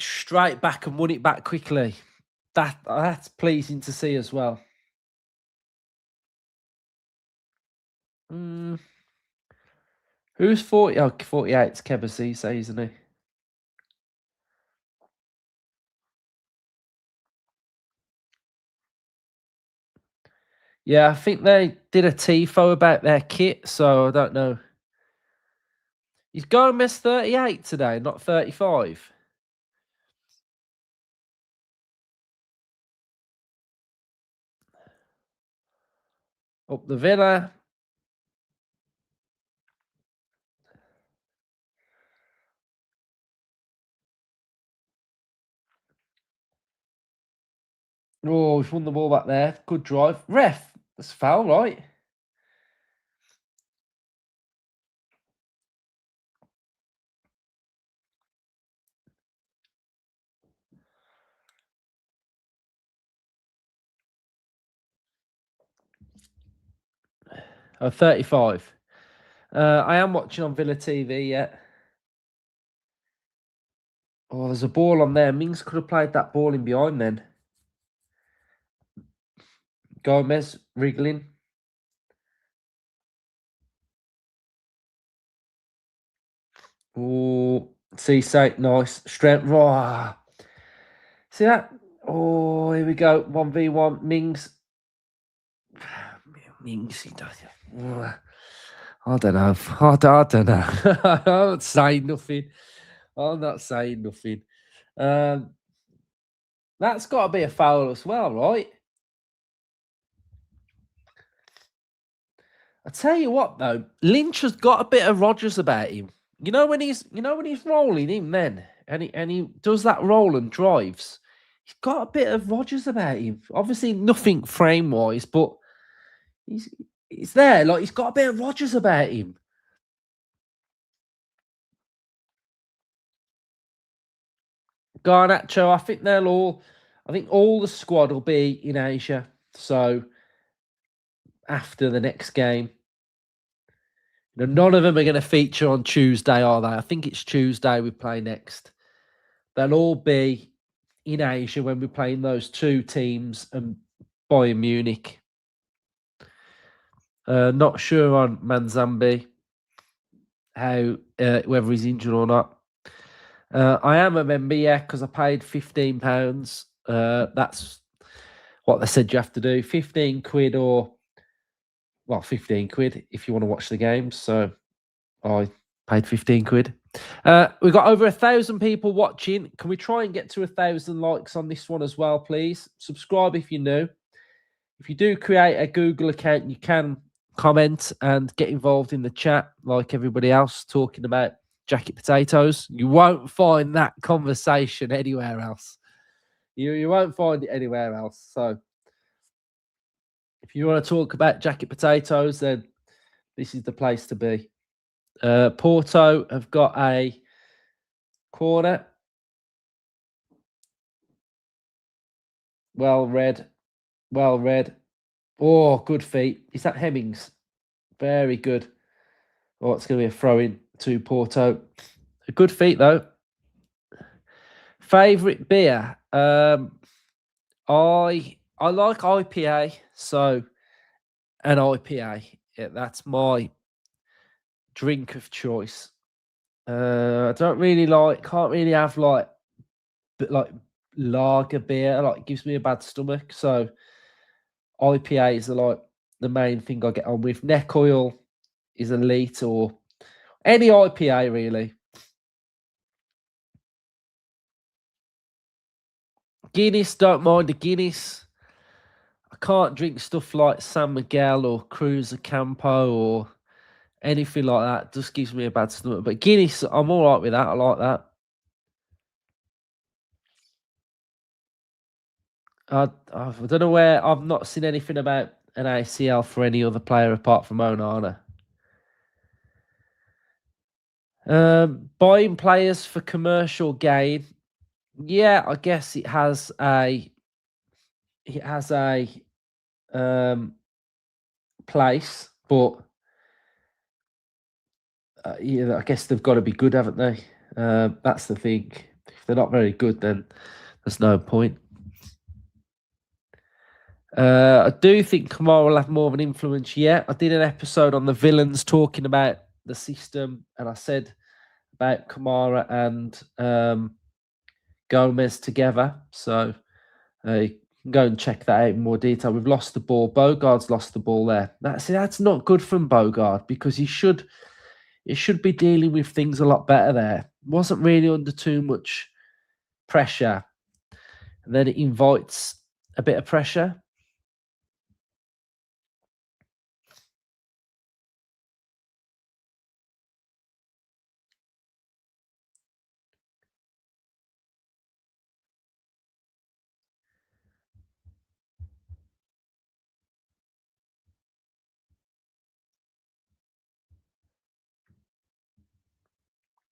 straight back and won it back quickly. That's pleasing to see as well. Who's 40? Oh, 48. It's Kebasi, say, isn't he? Yeah, I think they did a TIFO about their kit, so I don't know. Is Gomez 38 today, not 35? Up the Villa. Oh, we've won the ball back there. Good drive. Ref, that's foul, right? Oh, 35. I am watching on Villa TV yet. Oh, there's a ball on there. Mings could have played that ball in behind then. Gomez wriggling. Oh, Cisse, nice. Strength. Oh. See that? Oh, here we go. 1v1. Mings. Mings. I don't know. I don't know. I'm not saying nothing. I'm not saying nothing. That's got to be a foul as well, right? I tell you what, though, Lynch has got a bit of Rodgers about him. You know when he's rolling him then, and he does that roll and drives. He's got a bit of Rodgers about him. Obviously, nothing frame wise, but he's there. Like he's got a bit of Rodgers about him. Garnacho, I think all the squad will be in Asia. So after the next game, none of them are going to feature on Tuesday, are they? I think it's Tuesday we play next. They'll all be in Asia when we're playing those two teams and Bayern Munich. Not sure on Manzambi how whether he's injured or not. I am a member, yeah, because I paid £15. That's what they said you have to do. 15 quid or 15 quid if you want to watch the games. So I paid 15 quid. We've got over 1,000 people watching. Can we try and get to 1,000 likes on this one as well, please? Subscribe if you're new. If you do create a Google account, you can comment and get involved in the chat like everybody else talking about jacket potatoes. You won't find that conversation anywhere else. You won't find it anywhere else. So if you want to talk about jacket potatoes, then this is the place to be. Porto have got a corner. Well read. Oh, good feet. Is that Hemmings? Very good. Oh, it's going to be a throw-in to Porto. A good feet, though. Favourite beer? I like IPA, so an IPA. Yeah, that's my drink of choice. I don't really can't really have like lager beer. Like it gives me a bad stomach. So IPAs are like the main thing I get on with. Neck oil is elite, or any IPA really. Guinness, don't mind the Guinness. I can't drink stuff like San Miguel or Cruz Campo or anything like that. It just gives me a bad stomach. But Guinness, I'm all right with that. I like that. I don't know where. I've not seen anything about an ACL for any other player apart from Onana. Buying players for commercial gain. Yeah, I guess it has a place, but yeah, I guess they've got to be good, haven't they? That's the thing. If they're not very good, then there's no point. I do think Kamara will have more of an influence. Yeah, I did an episode on the villains talking about the system, and I said about Kamara and Gomez together. So you can go and check that out in more detail. We've lost the ball. Bogart's lost the ball there. That's not good from Bogart because he should be dealing with things a lot better there. Wasn't really under too much pressure. And then it invites a bit of pressure.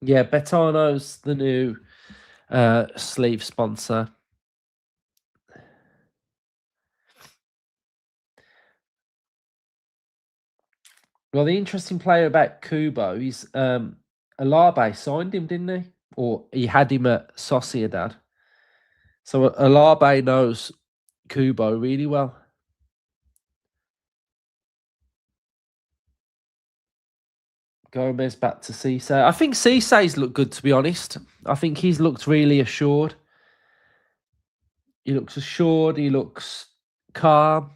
Yeah, Betano's the new sleeve sponsor. Well, the interesting player about Kubo is Alabe signed him, didn't he? Or he had him at Sociedad. So Alabe knows Kubo really well. Gomez back to Cisse. I think Cisse's looked good, to be honest. I think he's looked really assured. He looks assured. He looks calm.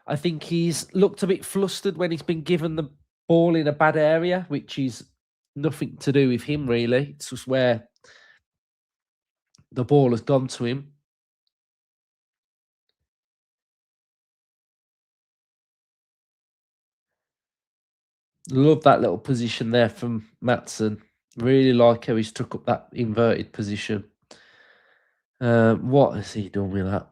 I think he's looked a bit flustered when he's been given the ball in a bad area, which is nothing to do with him, really. It's just where the ball has gone to him. Love that little position there from Maatsen. Really like how he's took up that inverted position. What has he done with that?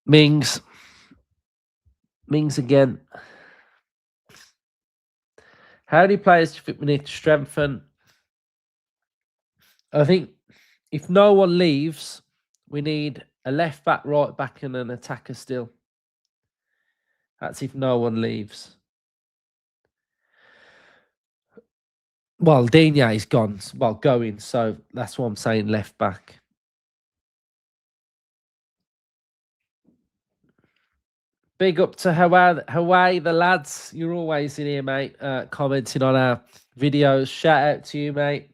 Mings again. How many players do you think we need to strengthen? I think if no one leaves, we need a left back, right back, and an attacker still. That's if no one leaves. Well, Digne is gone. Well, going. So that's what I'm saying. Left back. Big up to Hawaii, the lads. You're always in here, mate. Commenting on our videos. Shout out to you, mate.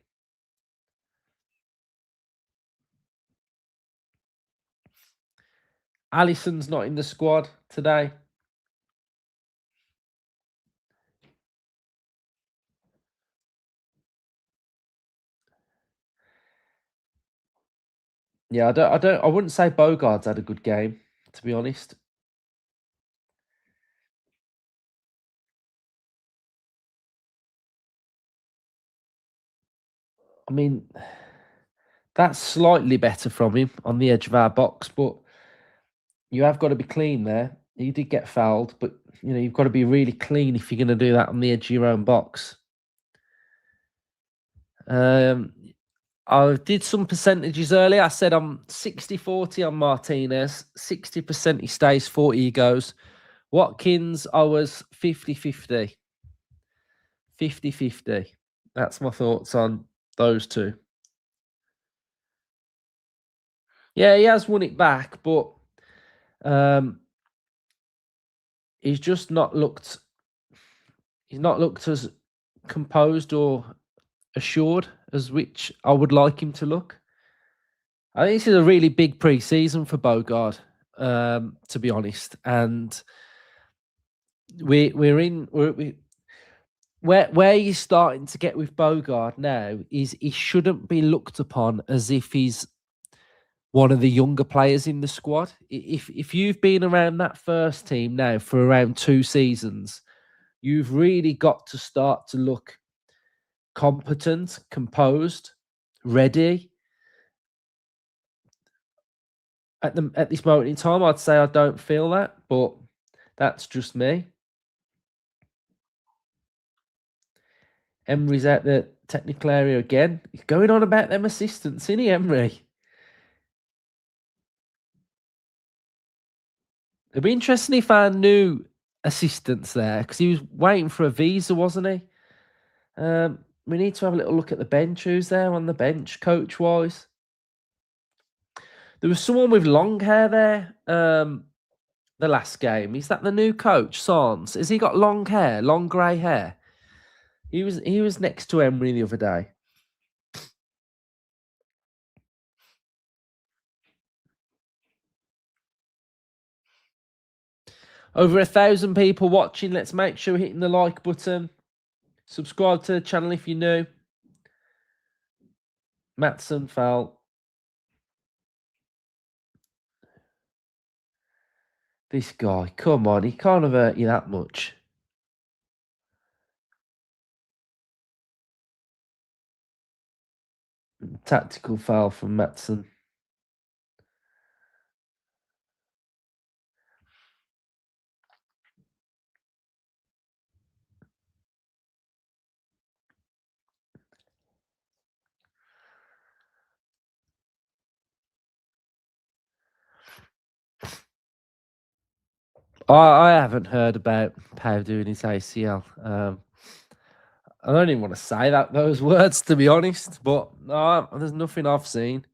Alisson's not in the squad today. Yeah, I wouldn't say Bogart's had a good game, to be honest. I mean, that's slightly better from him on the edge of our box, but you have got to be clean there. He did get fouled, but you've got to be really clean if you're going to do that on the edge of your own box. I did some percentages earlier. I said I'm 60-40 on Martinez. 60% he stays, 40 he goes. Watkins, I was 50-50. 50-50. That's my thoughts on those two. Yeah, he has won it back, but he's just not looked. He's not looked as composed or assured as which I would like him to look. I think this is a really big pre-season for Bogard, to be honest, and where you're starting to get with Bogard now is he shouldn't be looked upon as if he's one of the younger players in the squad. If you've been around that first team now for around 2 seasons, you've really got to start to look competent, composed, ready. At this moment in time, I'd say I don't feel that, but that's just me. Emery's out the technical area again. He's going on about them assistants, isn't he, Emery? It'd be interesting if our new assistant's there, because he was waiting for a visa, wasn't he? We need to have a little look at the bench. Who's there on the bench, coach-wise? There was someone with long hair there the last game. Is that the new coach, Sans? Has he got long hair, long grey hair? He was next to Emery the other day. Over 1,000 people watching. Let's make sure we're hitting the like button. Subscribe to the channel if you're new. Maatsen foul. This guy, come on, he can't have hurt you that much. Tactical foul from Maatsen. I haven't heard about Pau doing his ACL. I don't even want to say those words, to be honest, but no, there's nothing I've seen.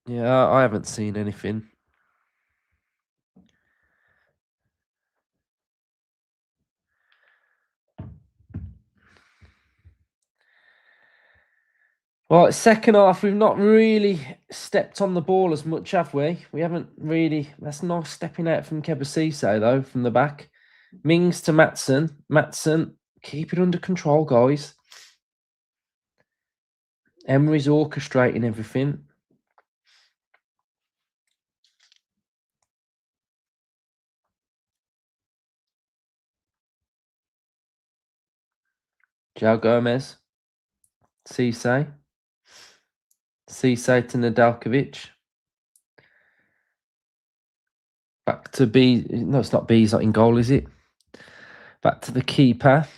Yeah, I haven't seen anything. Right, second half, we've not really stepped on the ball as much, have we? We haven't really. That's nice stepping out from Kebasise, though, from the back. Mings to Matson. Matson, keep it under control, guys. Emery's orchestrating everything. João Gomez. Cisse. Cisse to Nedeljkovic. Back to B. No, it's not B. He's not in goal, is it? Back to the keeper.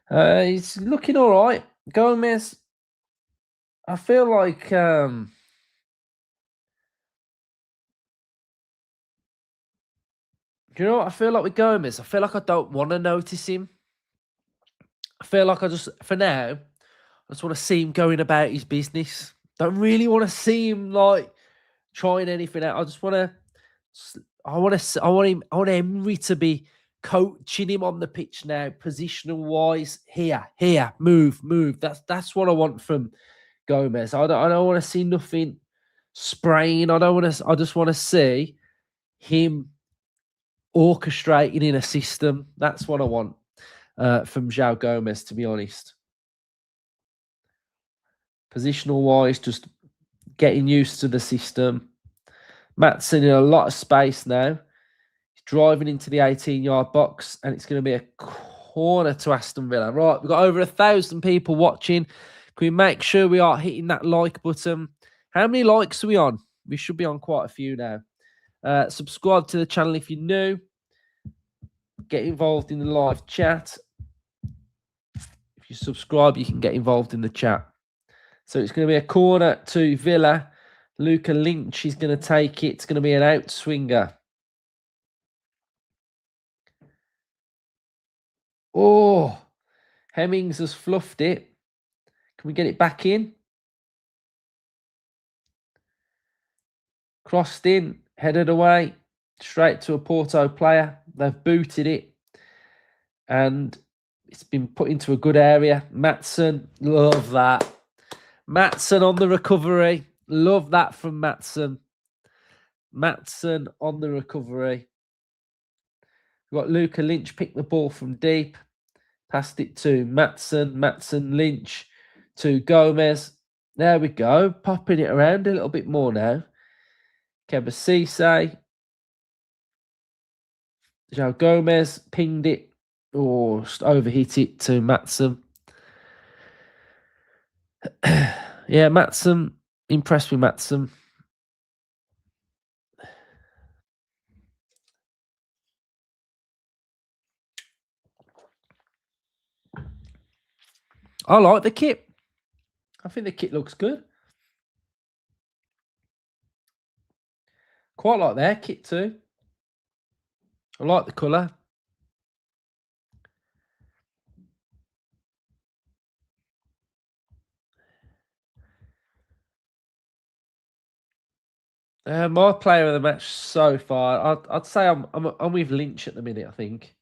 He's looking all right. Gomez, I feel like do you know what I feel like with Gomez? I feel like I don't want to notice him. I feel like for now, I just want to see him going about his business. Don't really want to see him like trying anything out. I just want to. I want Emery to be coaching him on the pitch now, positional wise. Here, move. That's what I want from Gomez. I don't want to see nothing spraying. I just want to see him orchestrating in a system. That's what I want from João Gomez, to be honest. Positional wise, just getting used to the system. Matson in a lot of space now. He's driving into the 18-yard box, and it's going to be a corner to Aston Villa. Right, we've got over 1,000 people watching. Can we make sure we are hitting that like button? How many likes are we on? We should be on quite a few now. Subscribe to the channel if you're new. Get involved in the live chat. If you subscribe, you can get involved in the chat. So it's going to be a corner to Villa. Luca Lynch is going to take it. It's going to be an out swinger. Oh, Hemmings has fluffed it. Can we get it back in? Crossed in, headed away, straight to a Porto player. They've booted it. And it's been put into a good area. Matson, love that. Matson on the recovery. Love that from Matson. Matson on the recovery. We've got Luca Lynch pick the ball from deep. Passed it to Matson. Matson, Lynch to Gomez. There we go. Popping it around a little bit more now. Kebasise. João Gomez pinged it. Or overhit it to Matson. Yeah, Matson. Impressed with Matson. I like the kit. I think the kit looks good. Quite like their kit too. I like the colour. My player of the match so far, I'd say I'm with Lynch at the minute. I think.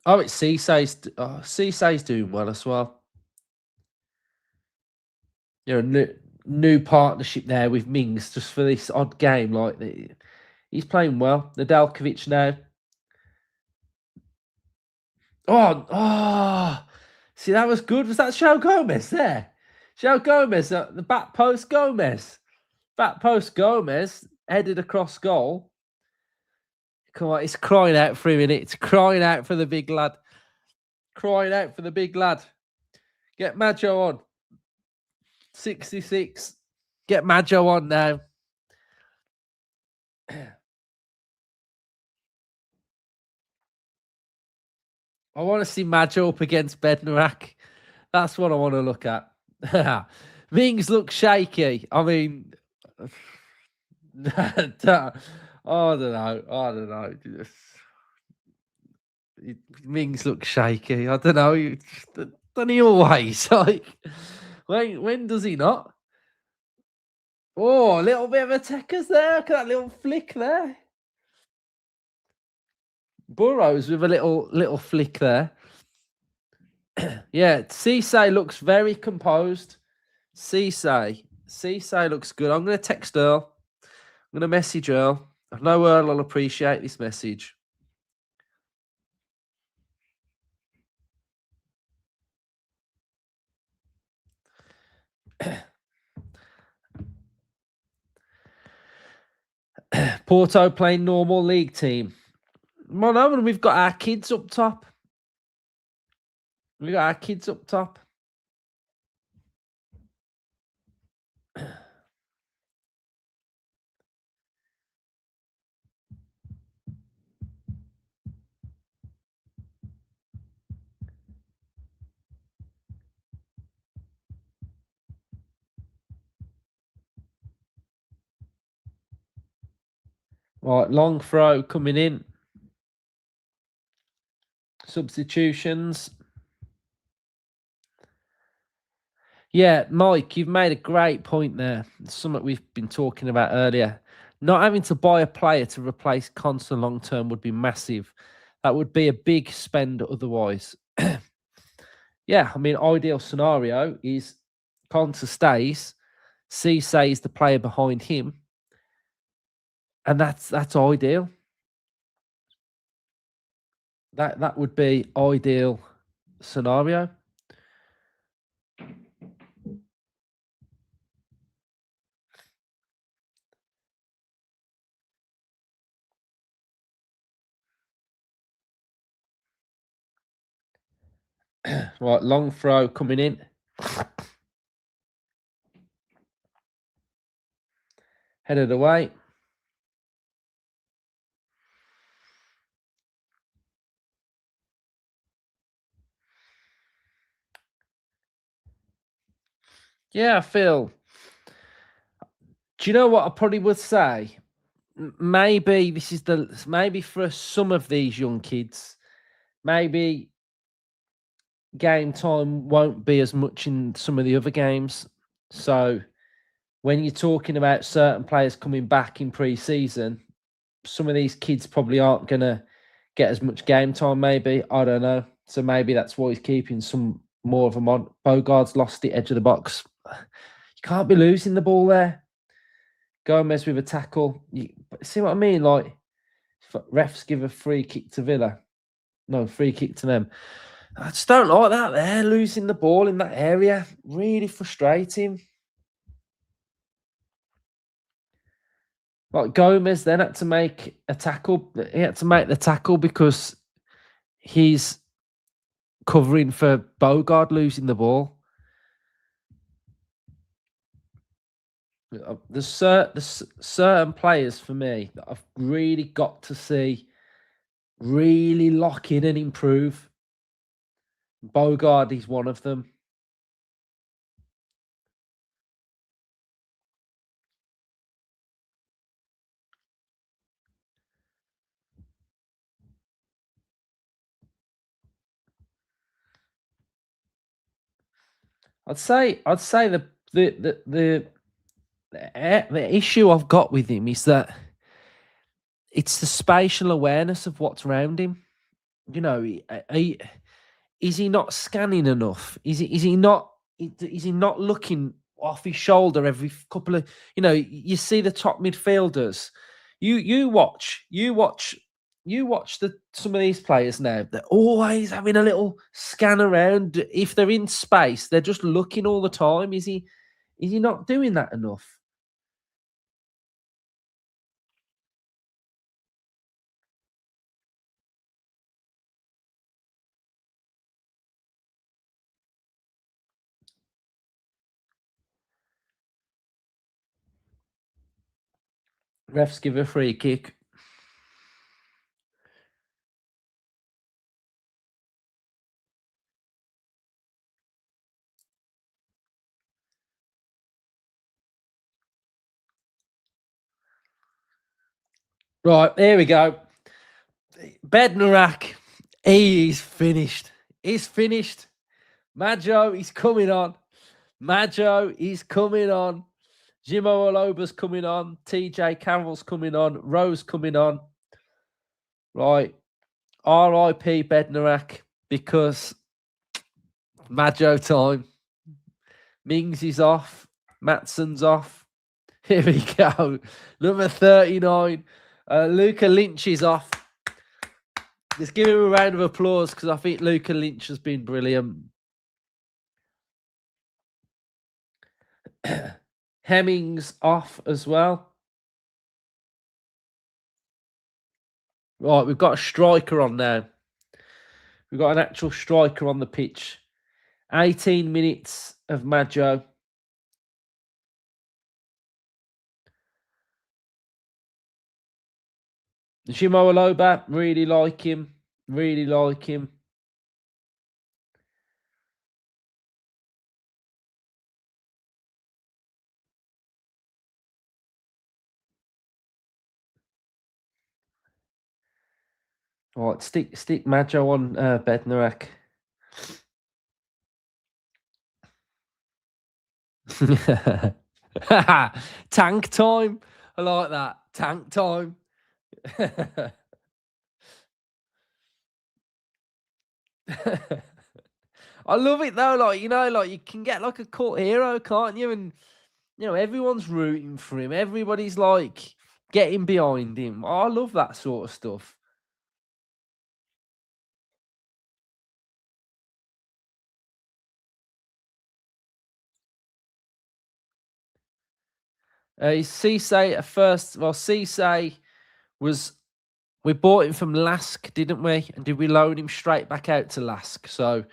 Oh, it's Cisse's. Cisse's doing well as well. You know, new partnership there with Mings just for this odd game. Like he's playing well. Nedeljkovic now. Oh. See, that was good. Was that João Gomez there? João Gomez, the back post Gomez. Back post Gomez, headed across goal. Come on, it's crying out for him, innit? It's crying out for the big lad. Crying out for the big lad. Get Maggio on. 66. Get Maggio on now. I want to see Maggio up against Bednarak. That's what I want to look at. Mings looks shaky. I mean, I don't know. Mings looks shaky. I don't know. Don't he always? Like, when does he not? Oh, a little bit of a techers there. Look at that little flick there. Burrows with a little flick there. Yeah, Cisse looks very composed. Cisse looks good. I'm going to text Earl. I'm going to message Earl. I know Earl will appreciate this message. Porto playing normal league team. Well, no, and we've got our kids up top. Right, long throw coming in. Substitutions. Yeah, Mike, you've made a great point there. It's something we've been talking about earlier. Not having to buy a player to replace Constant long term would be massive. That would be a big spend otherwise. Yeah, I mean, ideal scenario is Conte stays, Cisse is the player behind him, and that's ideal. That would be ideal scenario. Right, long throw coming in. Headed away. Yeah, I feel. Do you know what I probably would say? Maybe this is maybe for some of these young kids, maybe game time won't be as much in some of the other games. So when you're talking about certain players coming back in pre-season, some of these kids probably aren't going to get as much game time, maybe. I don't know. So maybe that's why he's keeping some more of them on. Bogart's lost the edge of the box. You can't be losing the ball there. Gomez with a tackle. See what I mean? Like, refs give a free kick to Villa. No, free kick to them. I just don't like that there, losing the ball in that area. Really frustrating. Like Gomez then had to make a tackle. He had to make the tackle because he's covering for Bogart losing the ball. There's certain players for me that I've really got to see really lock in and improve. Bogart is one of them. I'd say the issue I've got with him is that it's the spatial awareness of what's around him. You know, is he not scanning enough? Is he not looking off his shoulder every couple of? You know, you see the top midfielders. You watch some of these players now. They're always having a little scan around. If they're in space, they're just looking all the time. Is he not doing that enough? Refs give a free kick. Right, here we go. Bednarak, he's finished. He's finished. Majo, he's coming on. Majo, he's coming on. Jimo Aloba's coming on. TJ Carroll's coming on. Rose coming on. Right. R.I.P. Bednarak, because Majo time. Mings is off. Matson's off. Here we go. Number 39. Luca Lynch is off. Let's give him a round of applause because I think Luca Lynch has been brilliant. Hemmings off as well. Right, we've got a striker on now. We've got an actual striker on the pitch. 18 minutes of Majo. Shimo Aloba, really like him. Really like him. All right, stick Majo on Bednarak. Tank time. I like that. Tank time. I love it though. Like, like you can get like a cult hero, can't you? And everyone's rooting for him. Everybody's like getting behind him. I love that sort of stuff. Cisse at first. Well, Cisse was. We bought him from Lask, didn't we? And did we loan him straight back out to Lask? So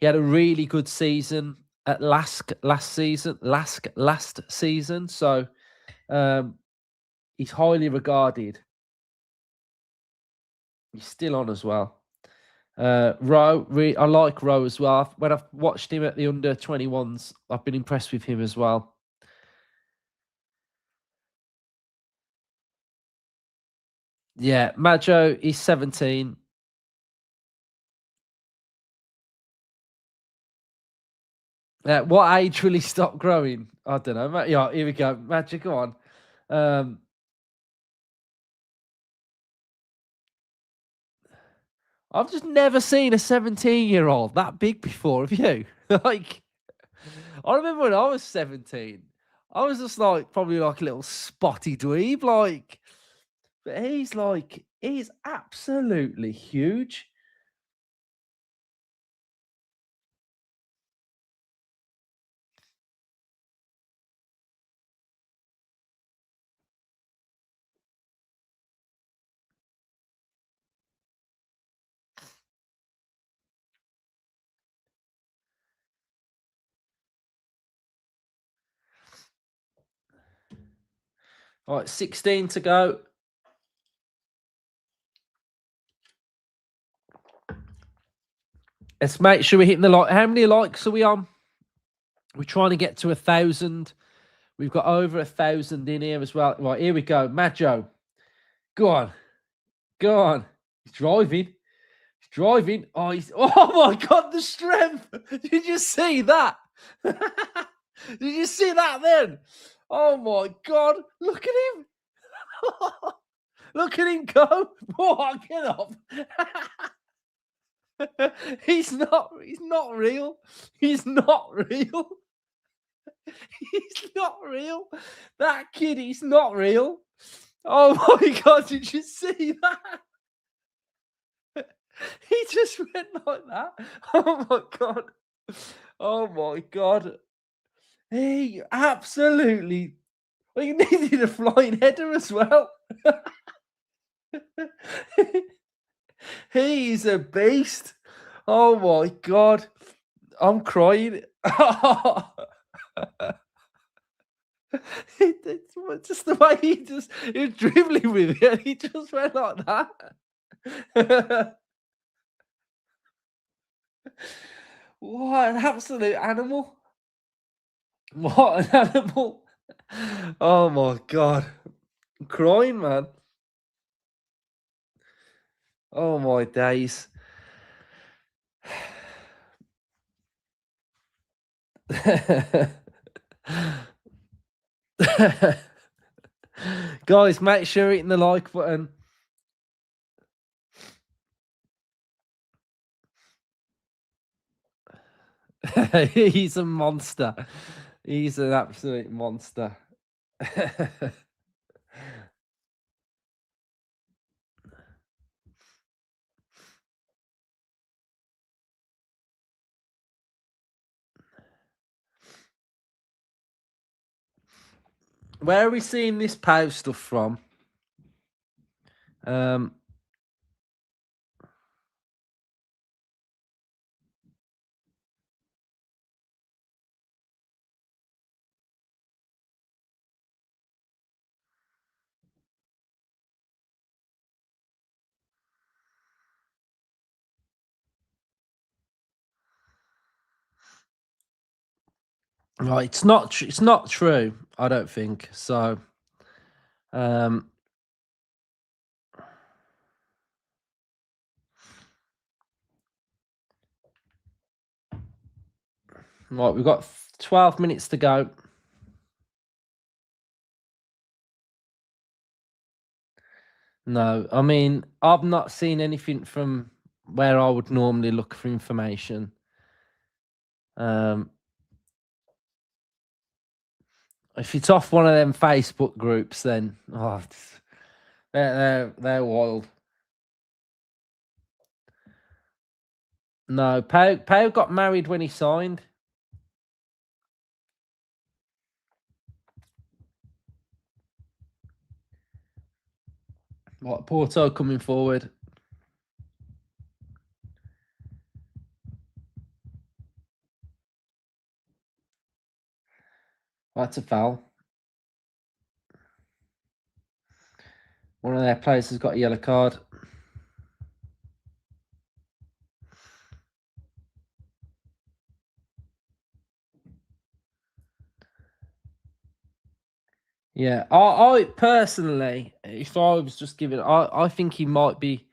he had a really good season at Lask last season. So he's highly regarded. He's still on as well. Rowe, I like Rowe as well. When I've watched him at the under 21s, I've been impressed with him as well. Yeah, Majo, he's 17. What age will he stop growing? I don't know. Yeah, here we go. Majo, go on. I've just never seen a 17-year-old that big before. Have you? Like, I remember when I was 17, I was just like probably like a little spotty dweeb. Like, but he's absolutely huge. All right, 16 to go. Let's make sure we're hitting the like. How many likes are we on? We're trying to get to 1,000. We've got over 1,000 in here as well. Right, here we go. Majo. Go on. Go on. He's driving. He's driving. Oh my God, the strength. Did you see that? Did you see that then? Oh my God. Look at him. Look at him go. Oh, get up. He's not real. He's not real. He's not real. That kid, he's not real. Oh my God, did you see that? He just went like that. Oh my God. Oh my God. He absolutely. Well, he needed a flying header as well. He's a beast. Oh my God. I'm crying. It's just the way he was dribbling with it. He just went like that. What an absolute animal. What an animal. Oh my God. I'm crying, man. Oh my days. Guys, make sure you're hitting the like button. He's a monster. He's an absolute monster. Where are we seeing this Pow stuff from? Um, right, it's not. It's not true. I don't think so. Um, right, we've got 12 minutes to go. No, I mean, I've not seen anything from where I would normally look for information. Um, if it's off one of them Facebook groups, then they're wild. No, Pau got married when he signed. What Porto coming forward? That's a foul. One of their players has got a yellow card. Yeah, I personally, if I was just giving, I think he might be.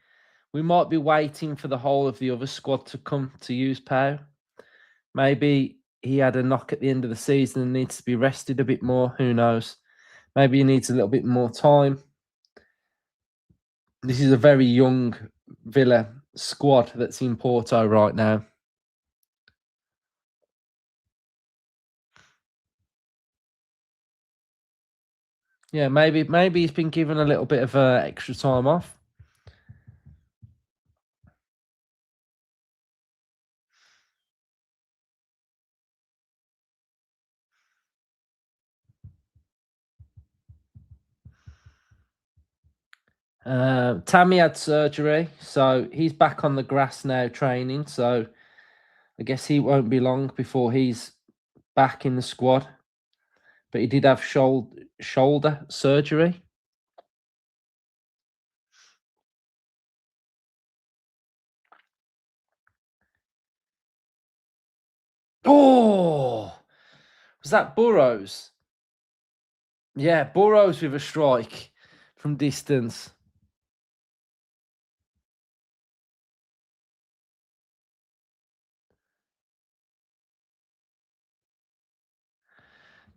We might be waiting for the whole of the other squad to come to use Pau. Maybe he had a knock at the end of the season and needs to be rested a bit more. Who knows? Maybe he needs a little bit more time. This is a very young Villa squad that's in Porto right now. Yeah, maybe he's been given a little bit of extra time off. Tammy had surgery, so he's back on the grass now training. So I guess he won't be long before he's back in the squad. But he did have shoulder surgery. Oh, was that Burrows? Yeah, Burrows with a strike from distance.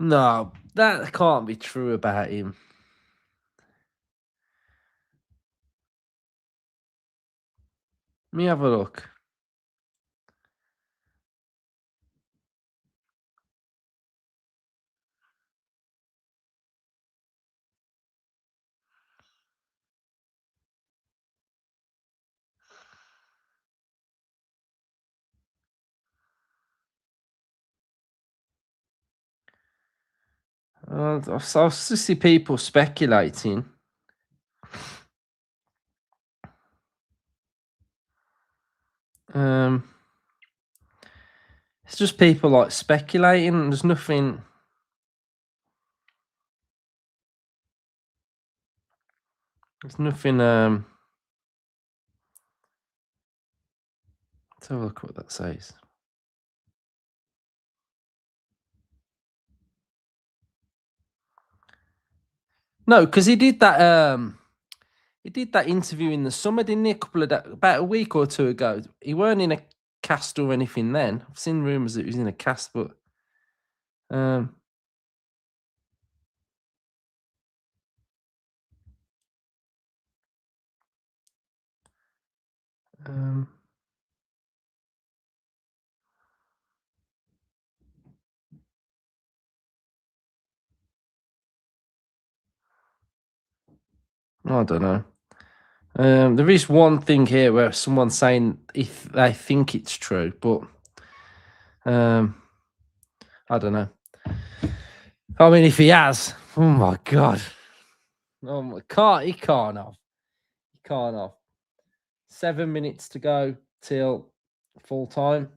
No, that can't be true about him. Let me have a look. I see people speculating. Um, it's just people like speculating. There's nothing. There's nothing. Let's have a look what that says. No, because he did that. He did that interview in the summer, didn't he? About a week or two ago. He weren't in a cast or anything then. I've seen rumours that he was in a cast, but um, um I don't know. There is one thing here where someone's saying if they think it's true, but I don't know. I mean, if he has, oh my god, he can't have. 7 minutes to go till full time.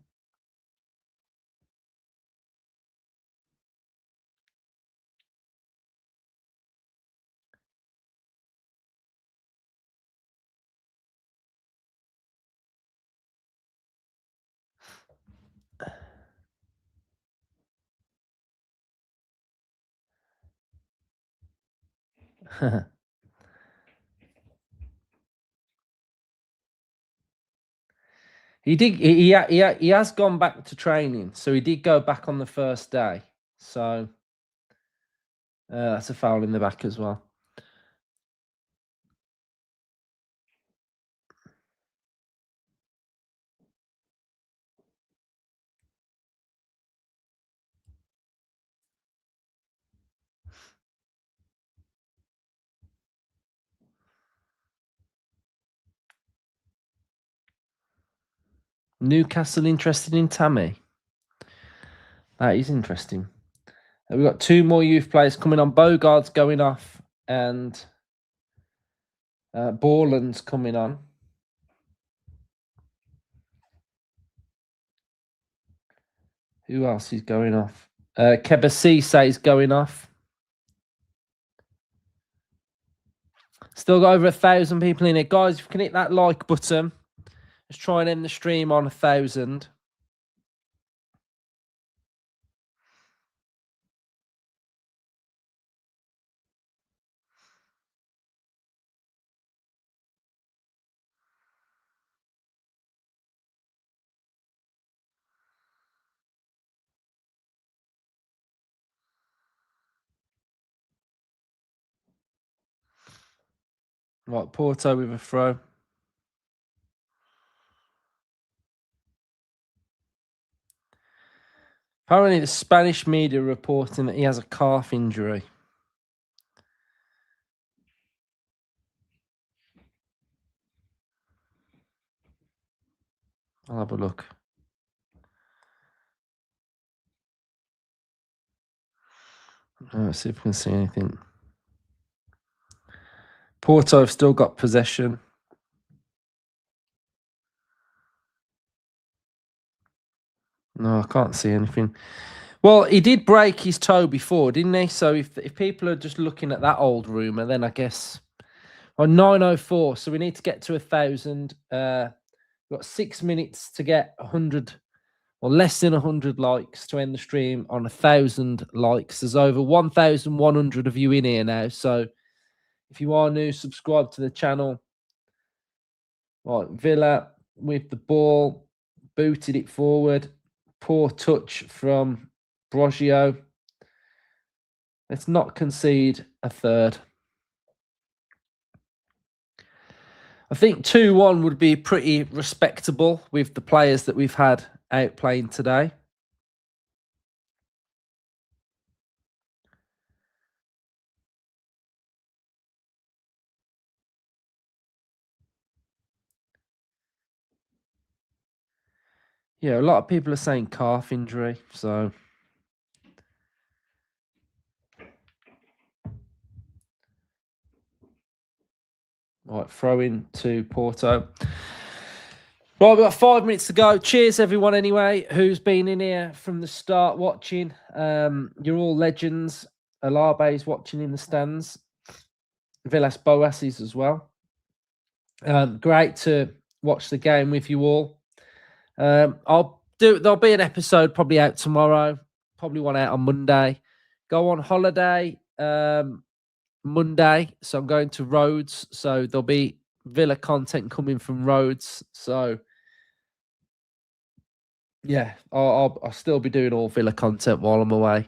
He did. He has gone back to training, so he did go back on the first day. So that's a foul in the back as well. Newcastle interested in Tammy. That is interesting. We've got 2 more youth players coming on. Bogart's going off, and Borland's coming on. Who else is going off? Kebasise is going off. Still got over 1,000 people in it. Guys, if you can hit that like button, let's try and end the stream on 1,000. Right, Porto with a throw. Apparently, the Spanish media are reporting that he has a calf injury. I'll have a look. Let's see if we can see anything. Porto have still got possession. No, I can't see anything. Well, he did break his toe before, didn't he? So if people are just looking at that old rumour, then I guess on 904. So we need to get to 1,000. We've got 6 minutes to get 100 or less than 100 likes to end the stream on 1,000 likes. There's over 1,100 of you in here now. So if you are new, subscribe to the channel. Right, Villa with the ball, booted it forward. Poor touch from Brogio. Let's not concede a third. I think 2-1 would be pretty respectable with the players that we've had out playing today. Yeah, a lot of people are saying calf injury, so... Right, throw in to Porto. Right, we've got 5 minutes to go. Cheers, everyone, anyway, who's been in here from the start watching. You're all legends. Alabe's watching in the stands. Villas Boas is as well. Great to watch the game with you all. There'll be an episode probably out tomorrow, probably one out on Monday. Go on holiday Monday, so I'm going to Rhodes, so there'll be Villa content coming from Rhodes. So yeah, I'll still be doing all Villa content while I'm away.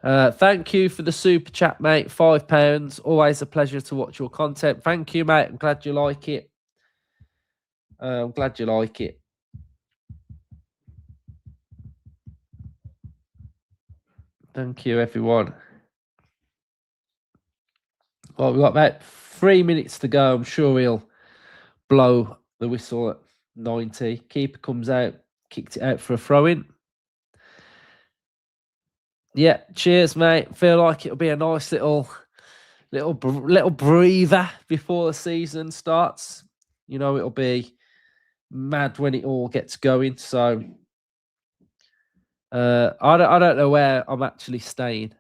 Thank you for the super chat, mate. £5. Always a pleasure to watch your content. Thank you, mate. I'm glad you like it. I'm glad you like it. Thank you, everyone. Well, we've got about 3 minutes to go. I'm sure he'll blow the whistle at 90. Keeper comes out, kicked it out for a throw-in. Yeah, cheers, mate. Feel like it'll be a nice little breather before the season starts. You know, it'll be mad when it all gets going. So I don't know where I'm actually staying.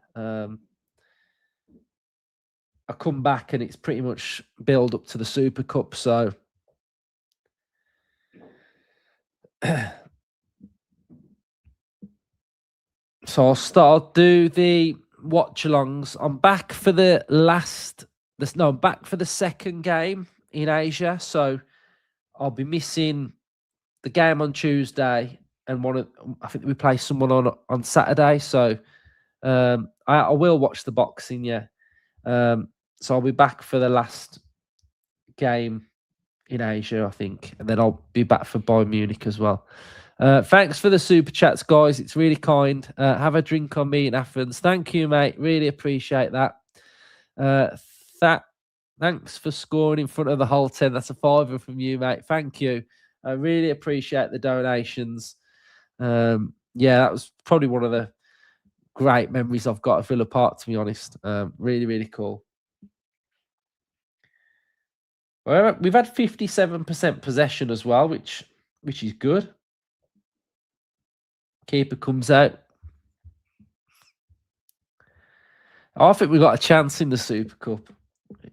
I come back and it's pretty much build up to the Super Cup. So I'll do the watch-alongs. I'm back for I'm back for the second game in Asia. So I'll be missing the game on Tuesday and I think we play someone on Saturday. So I will watch the boxing, yeah. So I'll be back for the last game in Asia, I think, and then I'll be back for Bayern Munich as well. Thanks for the super chats, guys. It's really kind. Have a drink on me in Athens. Thank you, mate. Really appreciate that. Thanks for scoring in front of the whole 10. That's a fiver from you, mate. Thank you. I really appreciate the donations. Yeah, that was probably one of the great memories I've got at Villa Park, to be honest. Really, really cool. Well, we've had 57% possession as well, which is good. Keeper comes out. I think we got a chance in the Super Cup.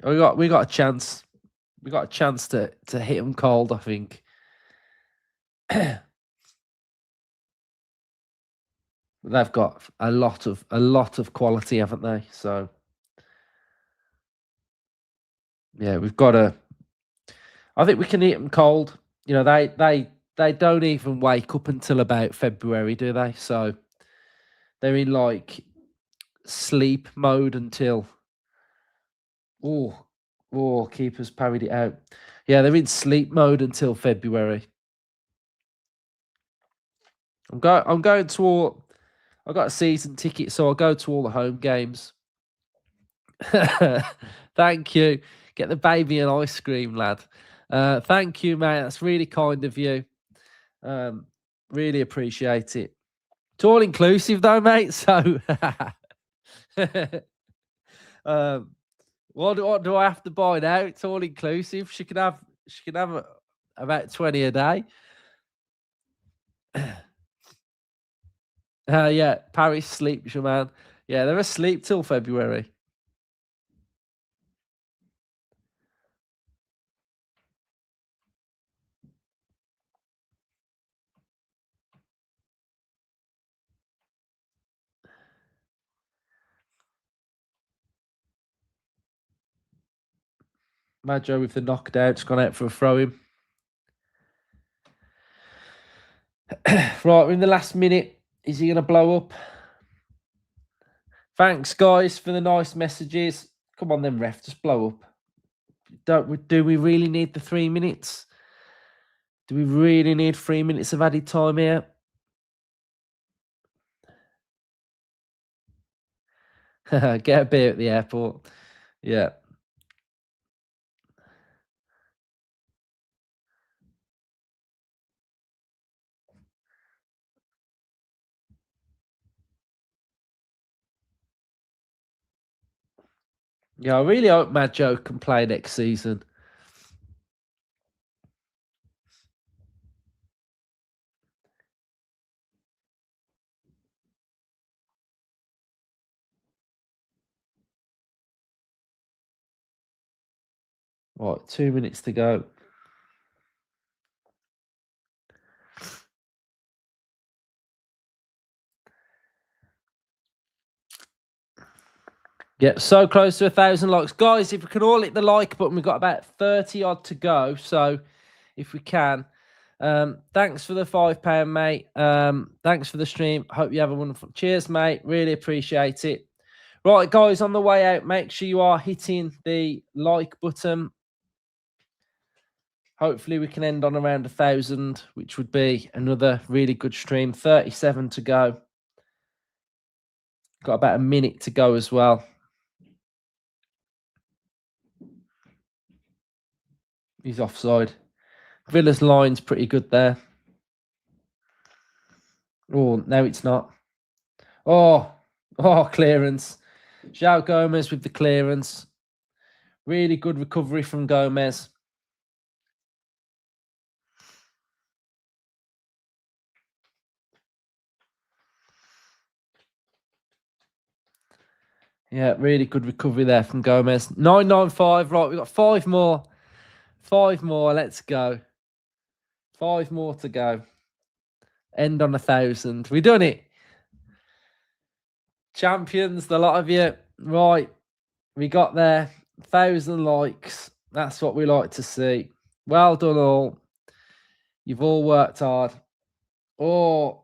We got a chance. We got a chance to hit them cold, I think. They've got a lot of quality, haven't they? So yeah, we've got to. I think we can hit them cold. You know, they don't even wake up until about February, do they? So they're in like sleep mode until. Oh, keeper's parried it out. Yeah, they're in sleep mode until February. I'm going to all. I got a season ticket, so I'll go to all the home games. Thank you. Get the baby an ice cream, lad. Thank you, mate. That's really kind of you. Really appreciate it. It's all inclusive, though, mate. So, what do I have to buy now? It's all inclusive. She can have about 20 a day. Yeah, Paris sleeps, your man. Yeah, they're asleep till February. Majo with the knockdown's gone out for a throw-in. Right, we're in the last minute. Is he going to blow up? Thanks, guys, for the nice messages. Come on, then, ref, just blow up. Do we really need the 3 minutes? Do we really need 3 minutes of added time here? Get a beer at the airport. Yeah. Yeah, I really hope Majo can play next season. Right, 2 minutes to go. Yeah, so close to 1,000 likes. Guys, if we can all hit the like button, we've got about 30 odd to go. So if we can. Thanks for the £5, mate. Thanks for the stream. Hope you have a wonderful. Cheers, mate. Really appreciate it. Right, guys, on the way out, make sure you are hitting the like button. Hopefully we can end on around 1,000, which would be another really good stream. 37 to go. Got about a minute to go as well. He's offside. Villa's line's pretty good there. Oh, no, it's not. Oh, clearance. João Gomez with the clearance. Really good recovery from Gomez. Yeah, really good recovery there from Gomez. 995. Right, we've got 5 more. 5 more. Let's go. 5 more to go. End on 1,000. We done it. Champions, the lot of you. Right. We got there. 1,000 likes. That's what we like to see. Well done all. You've all worked hard. Oh,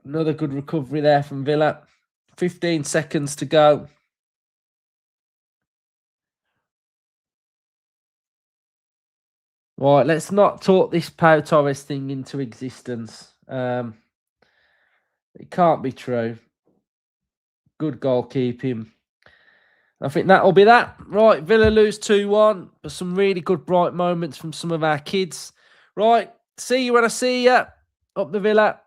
another good recovery there from Villa. 15 seconds to go. Right, let's not talk this Pau Torres thing into existence. It can't be true. Good goalkeeping. I think that'll be that. Right, Villa lose 2-1, but some really good bright moments from some of our kids. Right, see you when I see you. Up the Villa.